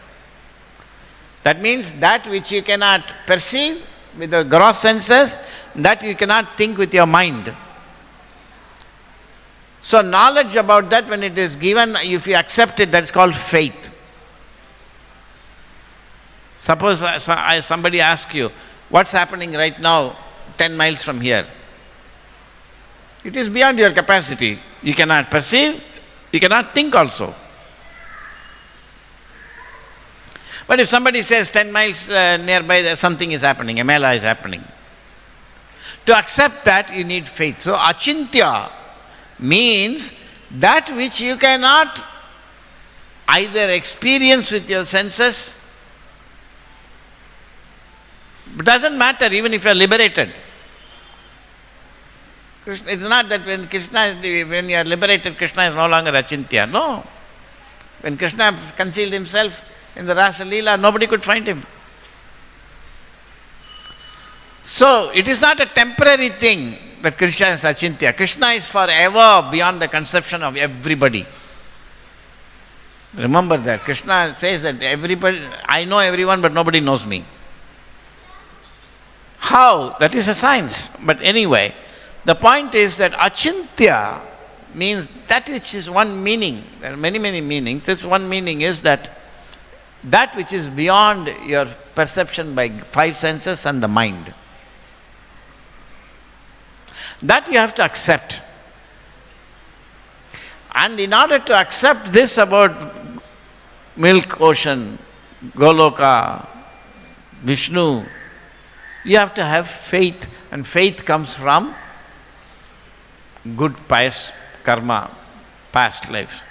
That means that which you cannot perceive with the gross senses, that you cannot think with your mind. So knowledge about that, when it is given, if you accept it, that is called faith. Suppose somebody asks you, what's happening right now 10 miles from here? It is beyond your capacity. You cannot perceive, you cannot think also. But if somebody says 10 miles nearby something is happening, a mela is happening, to accept that you need faith. So achintya means that which you cannot either experience with your senses. It doesn't matter even if you are liberated. It's not that when when you are liberated, Krishna is no longer achintya. No. When Krishna concealed himself in the Rasa Leela, nobody could find him. So it is not a temporary thing that Krishna is achintya. Krishna is forever beyond the conception of everybody. Remember that. Krishna says that everybody, I know everyone but nobody knows me. How? That is a science. But anyway, the point is that achintya means that which is one meaning. There are many, many meanings. This one meaning is that which is beyond your perception by 5 senses and the mind. That you have to accept. And in order to accept this about milk ocean, Goloka, Vishnu, you have to have faith, and faith comes from good pious karma, past lives.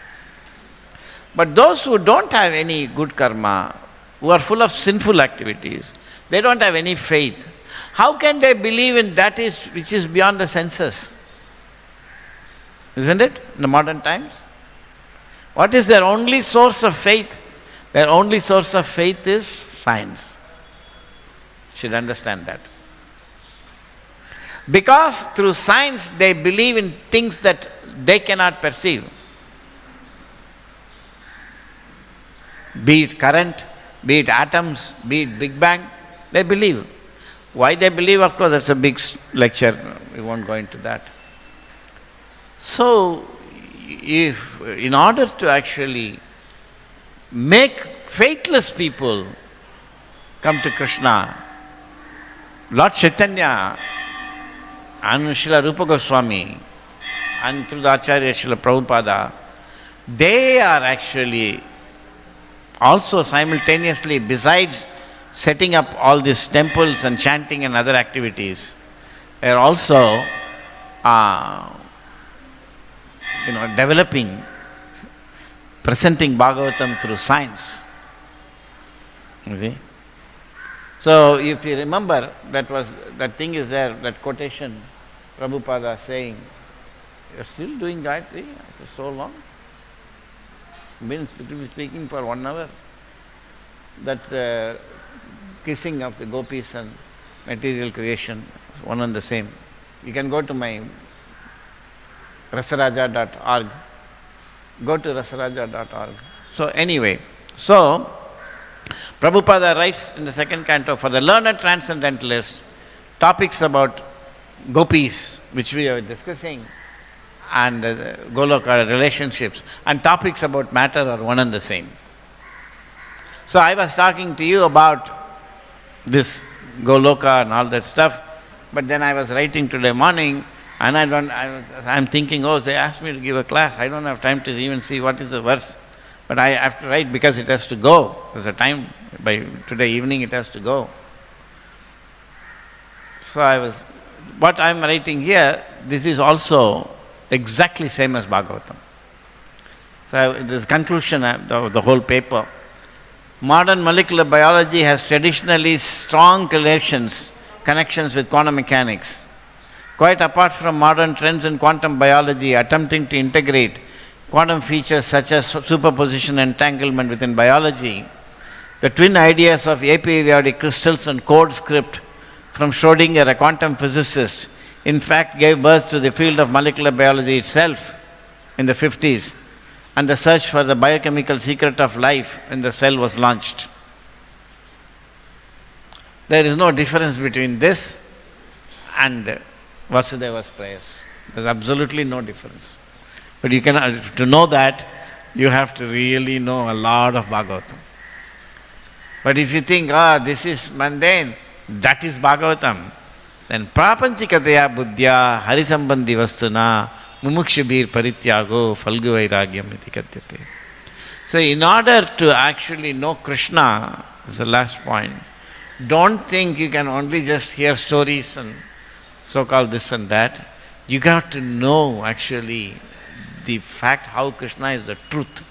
But those who don't have any good karma, who are full of sinful activities, they don't have any faith. How can they believe in that which is beyond the senses? Isn't it? In the modern times? What is their only source of faith? Their only source of faith is science. You should understand that. Because through science they believe in things that they cannot perceive. Be it current, be it atoms, be it Big Bang, they believe. Why they believe, of course, that's a big lecture. We won't go into that. So, if in order to actually make faithless people come to Krishna, Lord Chaitanya and Srila Rupa Goswami and through the Acharya Srila Prabhupada, they are actually also simultaneously, besides setting up all these temples and chanting and other activities, they are also developing, presenting Bhagavatam through science. You see? So if you remember, that thing is there, that quotation, Prabhupada saying, "You're still doing Gayatri after so long? Been speaking for 1 hour." That kissing of the gopis and material creation is one and the same. You can go to my rasaraja.org. Go to rasaraja.org. So anyway, Prabhupada writes in the 2nd canto, for the learned transcendentalist, topics about gopis, which we are discussing, and Goloka relationships, and topics about matter are one and the same. So I was talking to you about this Goloka and all that stuff, but then I was writing today morning, and I'm thinking, they asked me to give a class. I don't have time to even see what is the verse, but I have to write because it has to go. There's a time, by today evening it has to go. So what I'm writing here, this is also exactly same as Bhagavatam. So this conclusion of the whole paper. Modern molecular biology has traditionally strong connections with quantum mechanics. Quite apart from modern trends in quantum biology attempting to integrate quantum features such as superposition and entanglement within biology, the twin ideas of aperiodic crystals and code script from Schrödinger, a quantum physicist, in fact gave birth to the field of molecular biology itself in the 50s, and the search for the biochemical secret of life in the cell was launched. There is no difference between this and Vasudeva's prayers. There is absolutely no difference. But to know that, you have to really know a lot of Bhagavatam. But if you think, this is mundane, that is Bhagavatam, then prapanchikataya buddhya harisambandhi vastuna mumukshubhir parityago falgu vairagyam iti katyate. So in order to actually know Krishna, is the last point, don't think you can only just hear stories and so-called this and that. You got to know actually the fact how Krishna is the truth.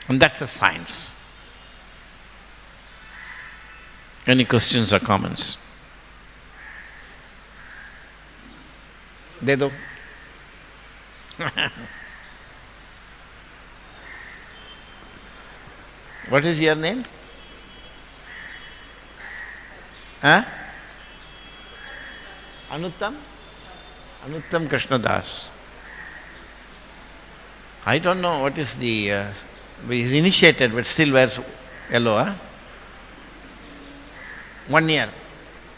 And that's the science. Any questions or comments? De do. What is your name? Huh? Anuttam? Anuttam Krishnadas. I don't know what is the... he's initiated but still wears yellow, huh? 1 year.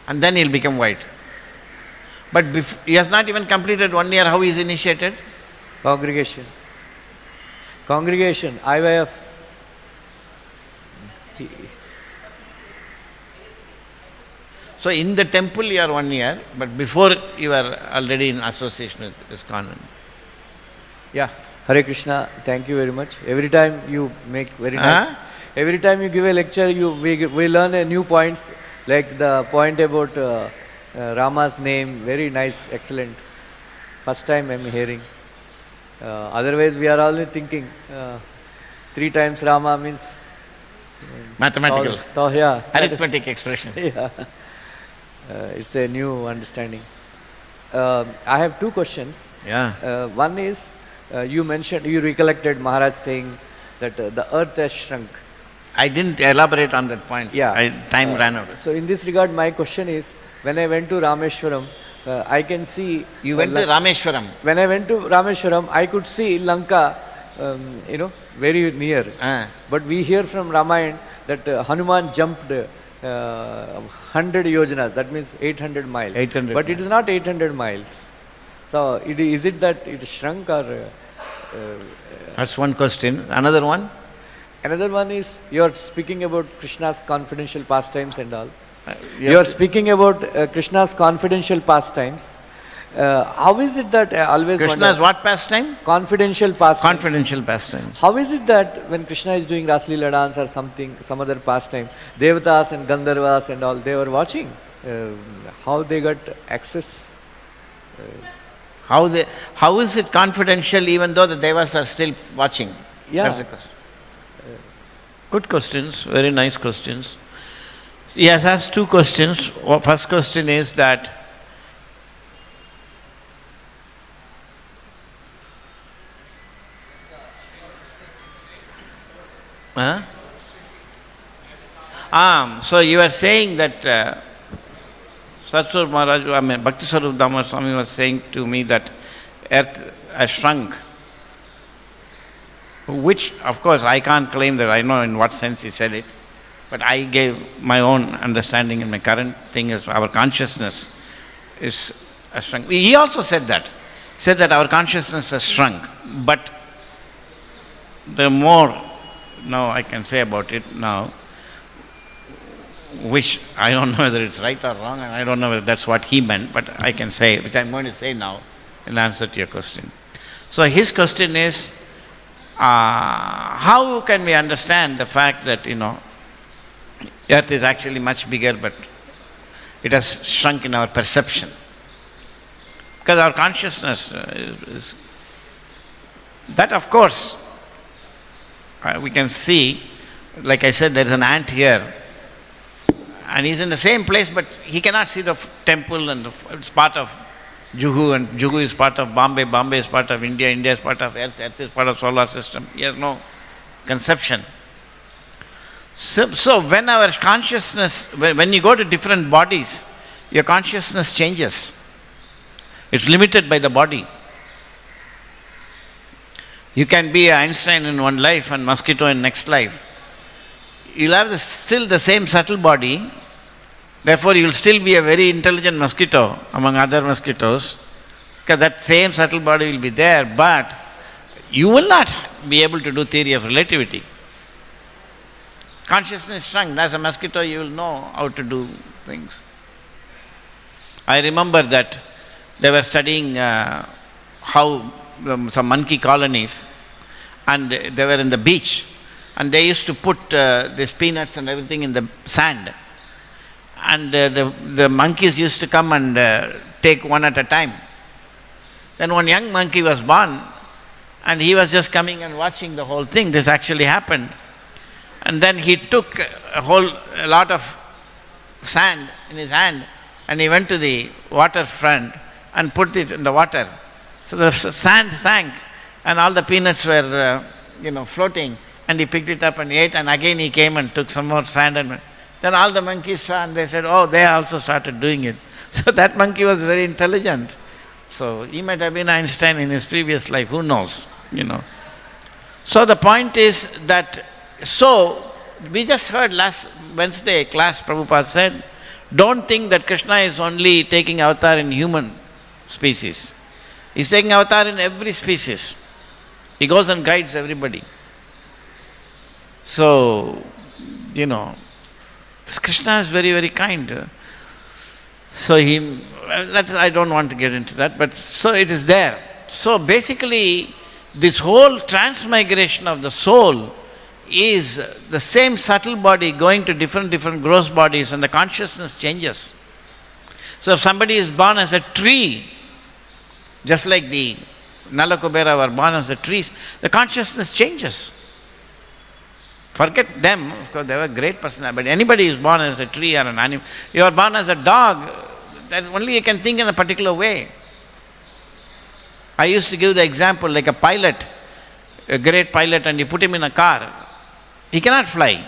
And then he'll become white. But he has not even completed 1 year, how he is initiated? Congregation. Congregation, IYF. So in the temple you are 1 year, but before you are already in association with ISKCON. Yeah. Hare Krishna, thank you very much. Every time you make very nice. Every time you give a lecture, we learn a new points, like the point about Rama's name, very nice, excellent. First time I am hearing. Otherwise we are only thinking 3 times Rama means mathematical. Yeah. Arithmetic expression. Yeah. It's a new understanding. I have 2 questions. Yeah. One is, you recollected Maharaj saying that the earth has shrunk. I didn't elaborate on that point. Yeah. Time ran out. So in this regard, my question is, when I went to Rameshwaram, I can see... You went to Rameshwaram? When I went to Rameshwaram, I could see Lanka, very near. But we hear from Ramayana that Hanuman jumped 100 yojanas, that means 800 miles. 800 but it is not 800 miles. So is it that it shrunk or... That's one question. Another one? Another one is, you are speaking about Krishna's confidential pastimes and all. You are speaking about Krishna's confidential pastimes. How is it that I always Krishna's what pastime? Confidential pastimes. Confidential pastimes. How is it that when Krishna is doing Raslila dance or something, some other pastime, Devatas and Gandharvas and all, they were watching? How they got access? How is it confidential even though the Devas are still watching? Yeah. That's the question. Good questions, very nice questions. He has asked 2 questions. First question is that so you are saying that Satsur Maharaj, Bhakti Swarup Damar Swami was saying to me that earth has shrunk. Which, of course, I can't claim that I know in what sense he said it, but I gave my own understanding, and my current thing is our consciousness is shrunk. He also said that. He said that our consciousness has shrunk, but the more now I can say about it now, which I don't know whether it's right or wrong, and I don't know whether that's what he meant, but I can say, which I'm going to say now in answer to your question. So his question is, how can we understand the fact that, earth is actually much bigger, but it has shrunk in our perception? Because our consciousness is that, of course, we can see, like I said, there is an ant here, and he's in the same place, but he cannot see the temple, and it's part of Juhu, and Juhu is part of Bombay, Bombay is part of India, India is part of Earth, Earth is part of solar system. He has no conception. So when our consciousness, when you go to different bodies, your consciousness changes. It's limited by the body. You can be Einstein in one life and mosquito in next life. You'll have still the same subtle body, therefore you will still be a very intelligent mosquito among other mosquitoes, because that same subtle body will be there, but you will not be able to do theory of relativity. Consciousness shrunk. As a mosquito, you will know how to do things. I remember that they were studying how some monkey colonies, and they were in the beach, and they used to put these peanuts and everything in the sand, and the monkeys used to come and take one at a time. Then one young monkey was born, and he was just coming and watching the whole thing. This actually happened. And then he took a lot of sand in his hand, and he went to the waterfront and put it in the water. So the sand sank, and all the peanuts were, floating. And he picked it up and ate. And again he came and took some more sand. And then all the monkeys saw, and they said, "Oh, they also started doing it." So that monkey was very intelligent. So he might have been Einstein in his previous life. Who knows? So the point is that. So we just heard last Wednesday class, Prabhupada said, don't think that Krishna is only taking avatar in human species. He's taking avatar in every species. He goes and guides everybody. So, Krishna is very, very kind. So I don't want to get into that, but so it is there. So basically, this whole transmigration of the soul is the same subtle body going to different gross bodies, and the consciousness changes. So if somebody is born as a tree, just like the Nala Kubera were born as the trees, the consciousness changes. Forget them, of course they were great personality, but anybody who is born as a tree or an animal, you are born as a dog, that only you can think in a particular way. I used to give the example like a pilot, a great pilot, and you put him in a car. He cannot fly.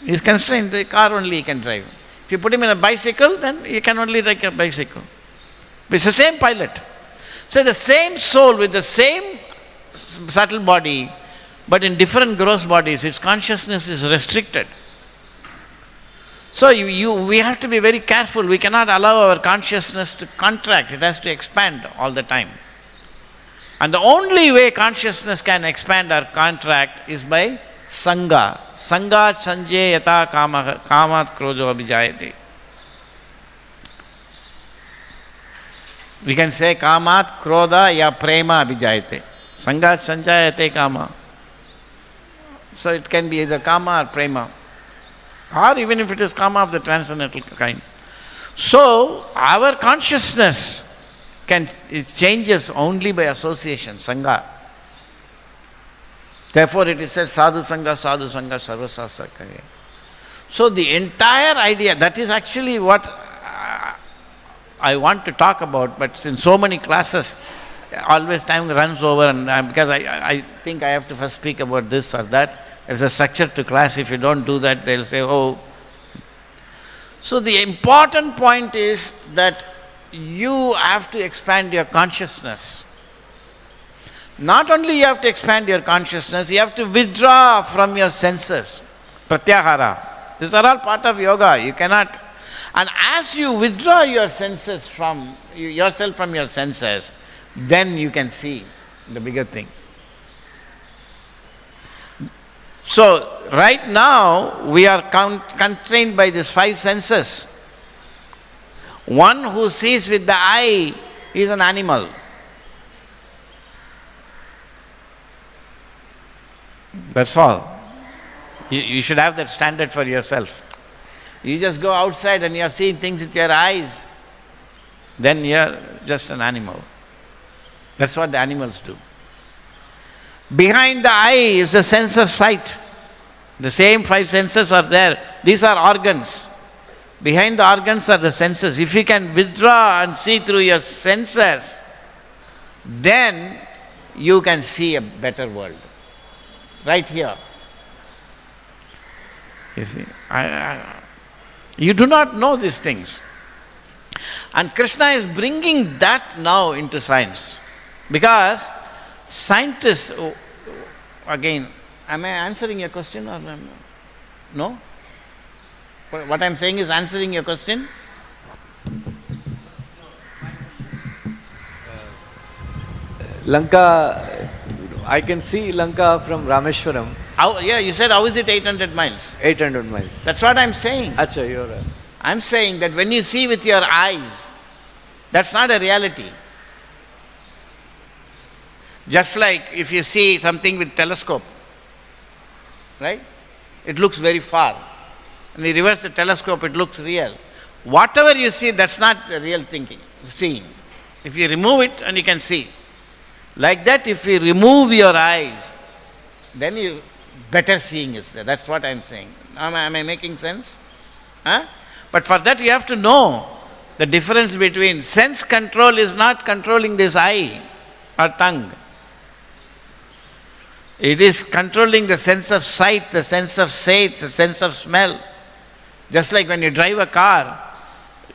He is constrained, the car only he can drive. If you put him in a bicycle, then he can only ride a bicycle. But it's the same pilot. So the same soul with the same subtle body, but in different gross bodies, its consciousness is restricted. So we have to be very careful. We cannot allow our consciousness to contract. It has to expand all the time. And the only way consciousness can expand or contract is by Sangha. Sangha sanje yata kamat krojo abhijayate. We can say kamat krodha ya prema abhijayate. Sangha sanjayate kama. So it can be either kama or prema. Or even if it is kama of the transcendental kind. So our consciousness it changes only by association, Sangha. Therefore it is said, sadhu sangha, sarva sastra kahe. So the entire idea, that is actually what I want to talk about, but in so many classes, always time runs over, and because I think I have to first speak about this or that. There's a structure to class. If you don't do that, they'll say, oh. So the important point is that you have to expand your consciousness. Not only you have to expand your consciousness, you have to withdraw from your senses. Pratyahara. These are all part of yoga. You cannot. And as you withdraw your senses yourself from your senses, then you can see the bigger thing. So, right now, we are constrained by these 5 senses. One who sees with the eye is an animal. That's all. You should have that standard for yourself. You just go outside and you are seeing things with your eyes, then you are just an animal. That's what the animals do. Behind the eye is the sense of sight. The same 5 senses are there. These are organs. Behind the organs are the senses. If you can withdraw and see through your senses, then you can see a better world. Right here. You see, you do not know these things. And Krishna is bringing that now into science. Because scientists, again, am I answering your question or no? What I am saying is answering your question? Lanka, I can see Lanka from Rameshwaram. Yeah, you said, how is it 800 miles? 800 miles. That's what I'm saying. Acha, you're right. I'm saying that when you see with your eyes, that's not a reality. Just like if you see something with telescope, right? It looks very far. And you reverse the telescope, it looks real. Whatever you see, that's not the real seeing. If you remove it and you can see. Like that, if you remove your eyes, then better seeing is there. That's what I'm saying. Am I making sense? Huh? But for that you have to know the difference between sense control is not controlling this eye or tongue. It is controlling the sense of sight, the sense of sight, the sense of smell. Just like when you drive a car,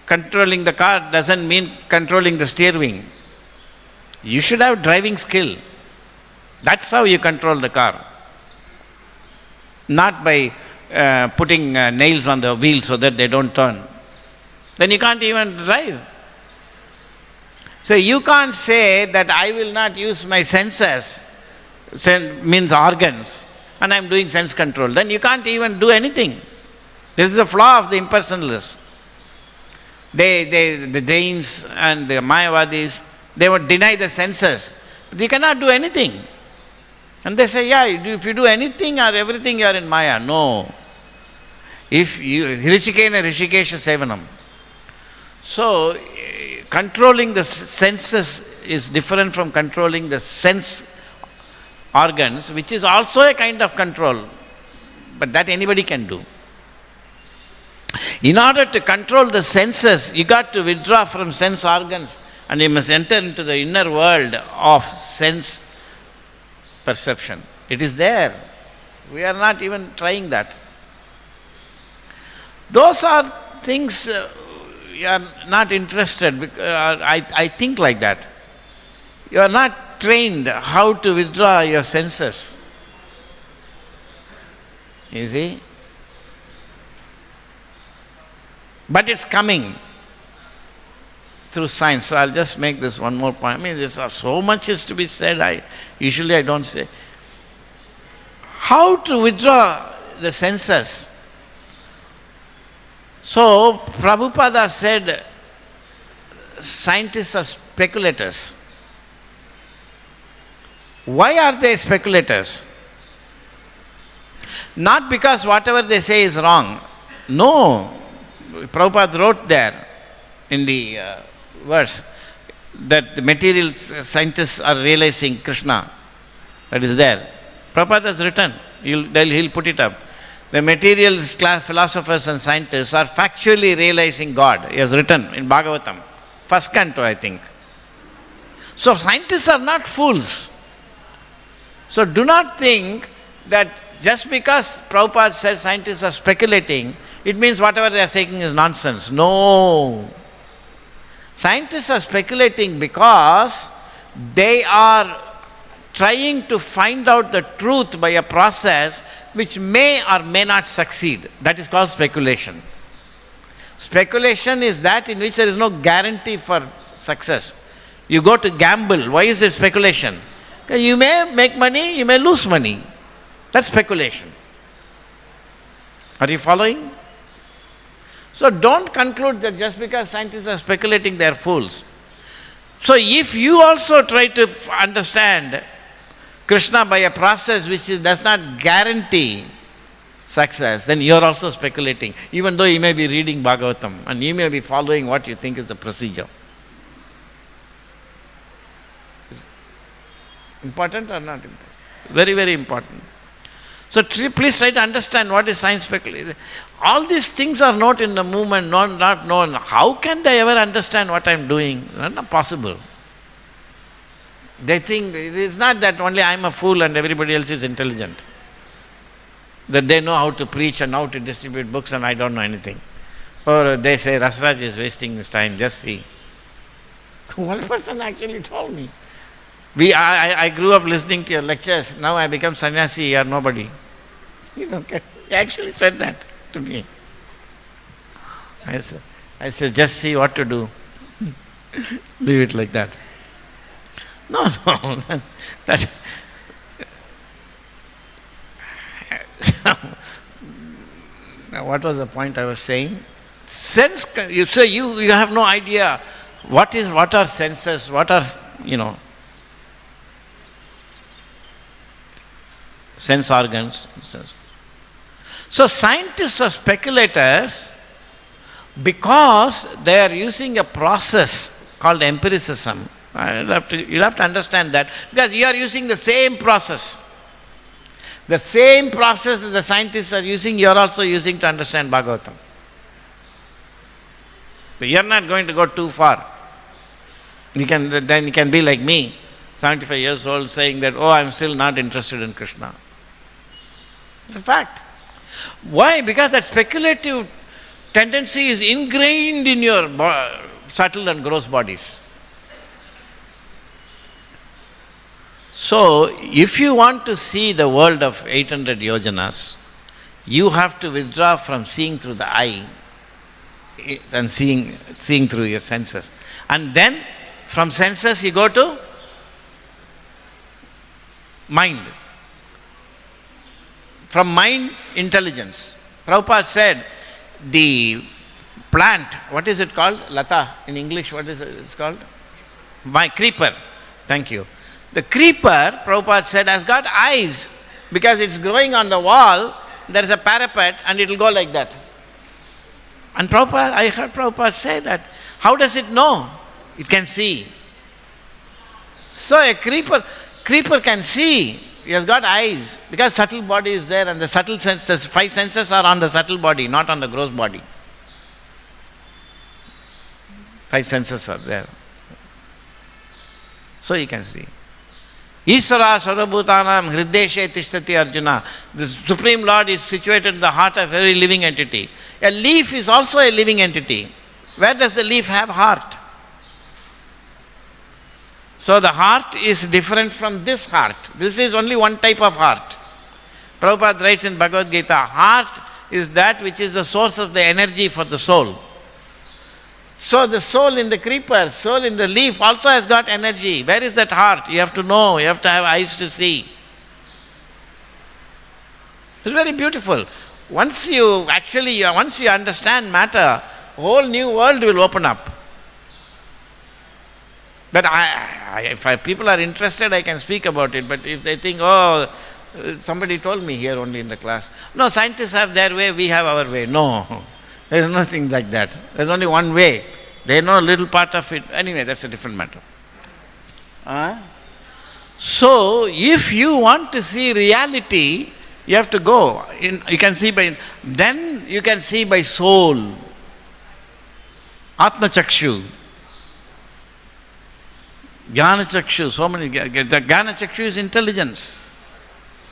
controlling the car doesn't mean controlling the steering. You should have driving skill. That's how you control the car. Not by putting nails on the wheels so that they don't turn. Then you can't even drive. So you can't say that I will not use my senses, means organs, and I'm doing sense control. Then you can't even do anything. This is the flaw of the impersonalists. The Jains and the Mayavadis, they would deny the senses. But you cannot do anything. And they say, yeah, if you do anything or everything, you are in Maya. No. If you, Hrishikena Hrishikesha Sevanam. So, controlling the senses is different from controlling the sense organs, which is also a kind of control. But that anybody can do. In order to control the senses, you got to withdraw from sense organs and you must enter into the inner world of sense perception. It is there. We are not even trying that. Those are things you are not interested because I think like that. You are not trained how to withdraw your senses. You see? But it's coming through science. So I'll just make this one more point. I mean, there's so much is to be said. Usually I don't say. How to withdraw the senses? So Prabhupada said, scientists are speculators. Why are they speculators? Not because whatever they say is wrong. No. Prabhupada wrote there in the verse that the material scientists are realizing Krishna. That is there. Prabhupada has written. He'll put it up. The material philosophers and scientists are factually realizing God. He has written in Bhagavatam. First canto, I think. So scientists are not fools. So do not think that just because Prabhupada said scientists are speculating, it means whatever they are saying is nonsense. No. Scientists are speculating because they are trying to find out the truth by a process which may or may not succeed. That is called speculation. Speculation is that in which there is no guarantee for success. You go to gamble. Why is it speculation? Because you may make money, you may lose money. That's speculation. Are you following? So don't conclude that just because scientists are speculating, they are fools. So if you also try to understand Krishna by a process which does not guarantee success, then you are also speculating, even though you may be reading Bhagavatam and you may be following what you think is the procedure. Important or not important? Very, very important. So please try to understand what is science speculation. All these things are not in the movement, not known. How can they ever understand what I am doing? Not possible. They think it is not that only I am a fool and everybody else is intelligent. That they know how to preach and how to distribute books and I don't know anything. Or they say Rasaraj is wasting his time, just see. One person actually told me. I grew up listening to your lectures, now I become sannyasi, you are nobody. You don't get, he actually said that to me. I said, just see what to do. Leave it like that. No, that what was the point I was saying? Sense, you say you have no idea what are senses, what are, sense organs. So scientists are speculators because they are using a process called empiricism. You'll have to understand that, because you are using the same process. The same process that the scientists are using, you are also using to understand Bhagavatam. So you are not going to go too far. Then you can be like me, 75 years old, saying that, oh, I'm still not interested in Krishna. It's a fact. Why? Because that speculative tendency is ingrained in your subtle and gross bodies. So, if you want to see the world of 800 yojanas, you have to withdraw from seeing through the eye and seeing through your senses. And then, from senses you go to mind. From mind, intelligence. Prabhupada said, the plant, what is it called? Lata, in English, what is it? It's called? Creeper. Thank you. The creeper, Prabhupada said, has got eyes, because it's growing on the wall, there is a parapet, and it will go like that. And I heard Prabhupada say that. How does it know? It can see. So a creeper can see. He has got eyes, because subtle body is there, and the subtle senses, 5 senses are on the subtle body, not on the gross body. 5 senses are there. So he can see. Ishvara sarvabhutanam hrideshe tishtati Arjuna. The Supreme Lord is situated in the heart of every living entity. A leaf is also a living entity. Where does the leaf have heart? So the heart is different from this heart. This is only one type of heart. Prabhupada writes in Bhagavad-gita, heart is that which is the source of the energy for the soul. So the soul in the creeper, soul in the leaf also has got energy. Where is that heart? You have to know, you have to have eyes to see. It's very beautiful. Once you understand matter, a whole new world will open up. But if people are interested, I can speak about it. But if they think, somebody told me here only in the class. No, scientists have their way, we have our way. No, there is nothing like that. There is only one way. They know a little part of it. Anyway, that's a different matter. So, if you want to see reality, you have to go. You can see then you can see by soul. Atma Chakshu. Jnana Chakshu, so many. The Jnana Chakshu is intelligence.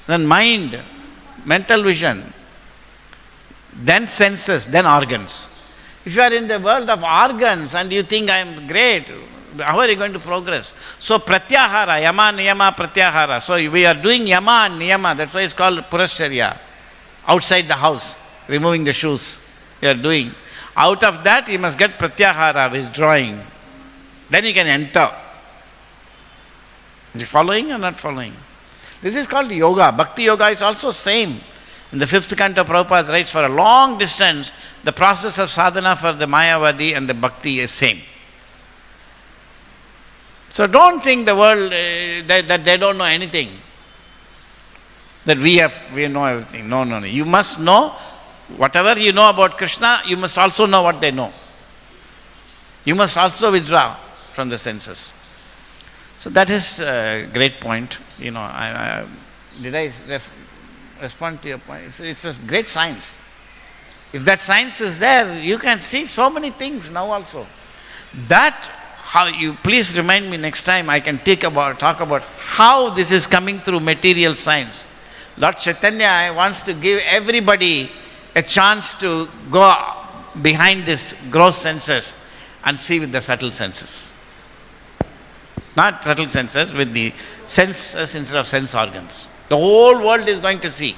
Then mind, mental vision. Then senses, then organs. If you are in the world of organs and you think I am great, how are you going to progress? So pratyahara, yama, niyama, pratyahara. So we are doing yama and niyama, that's why it's called purashcharya. Outside the house, removing the shoes, you are doing. Out of that you must get pratyahara, withdrawing. Then you can enter. Are you following or not following? This is called yoga. Bhakti yoga is also same. In the 5th canto, Prabhupada writes, for a long distance, the process of sadhana for the Mayavadi and the Bhakti is same. So don't think the world, that they don't know anything. That we know everything. No. You must know, whatever you know about Krishna, you must also know what they know. You must also withdraw from the senses. So that is a great point. Did I respond to your point? It's a great science. If that science is there, you can see so many things now also. Please remind me next time, I can talk about how this is coming through material science. Lord Chaitanya wants to give everybody a chance to go behind these gross senses and see with the subtle senses. Not subtle senses, with the senses instead of sense organs. The whole world is going to see.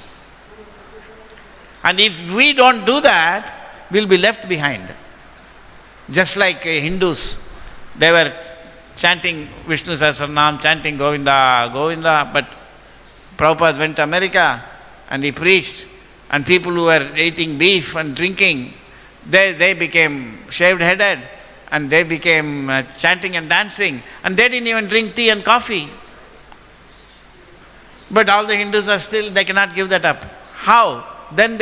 And if we don't do that, we'll be left behind. Just like Hindus, they were chanting Vishnu Sahasranam, chanting Govinda, Govinda, but Prabhupada went to America and he preached, And people who were eating beef and drinking, they became shaved-headed, and they became chanting and dancing, and they didn't even drink tea and coffee. But all the Hindus are still, they cannot give that up. How? Then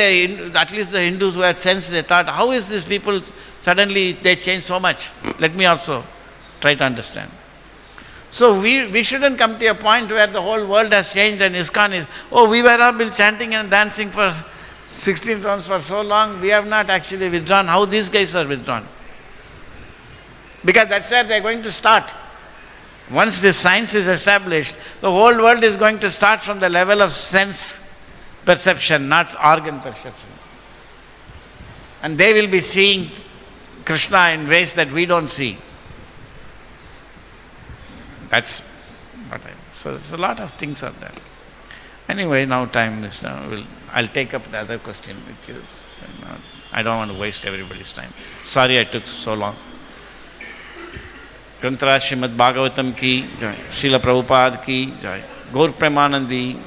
at least the Hindus who had sense, they thought, how is these people suddenly they change so much? Let me also try to understand. So we shouldn't come to a point where the whole world has changed and ISKCON is, we were all been chanting and dancing for 16 rounds for so long, we have not actually withdrawn. How these guys are withdrawn? Because that's where they're going to start. Once this science is established, the whole world is going to start from the level of sense perception, not organ perception. And they will be seeing Krishna in ways that we don't see. That's what so there's a lot of things are there. Anyway, now time is I'll take up the other question with you. So now, I don't want to waste everybody's time. Sorry I took so long. Srimad Bhagavatam ki jai, Srila Prabhupada ki jai, Gaur Premanandi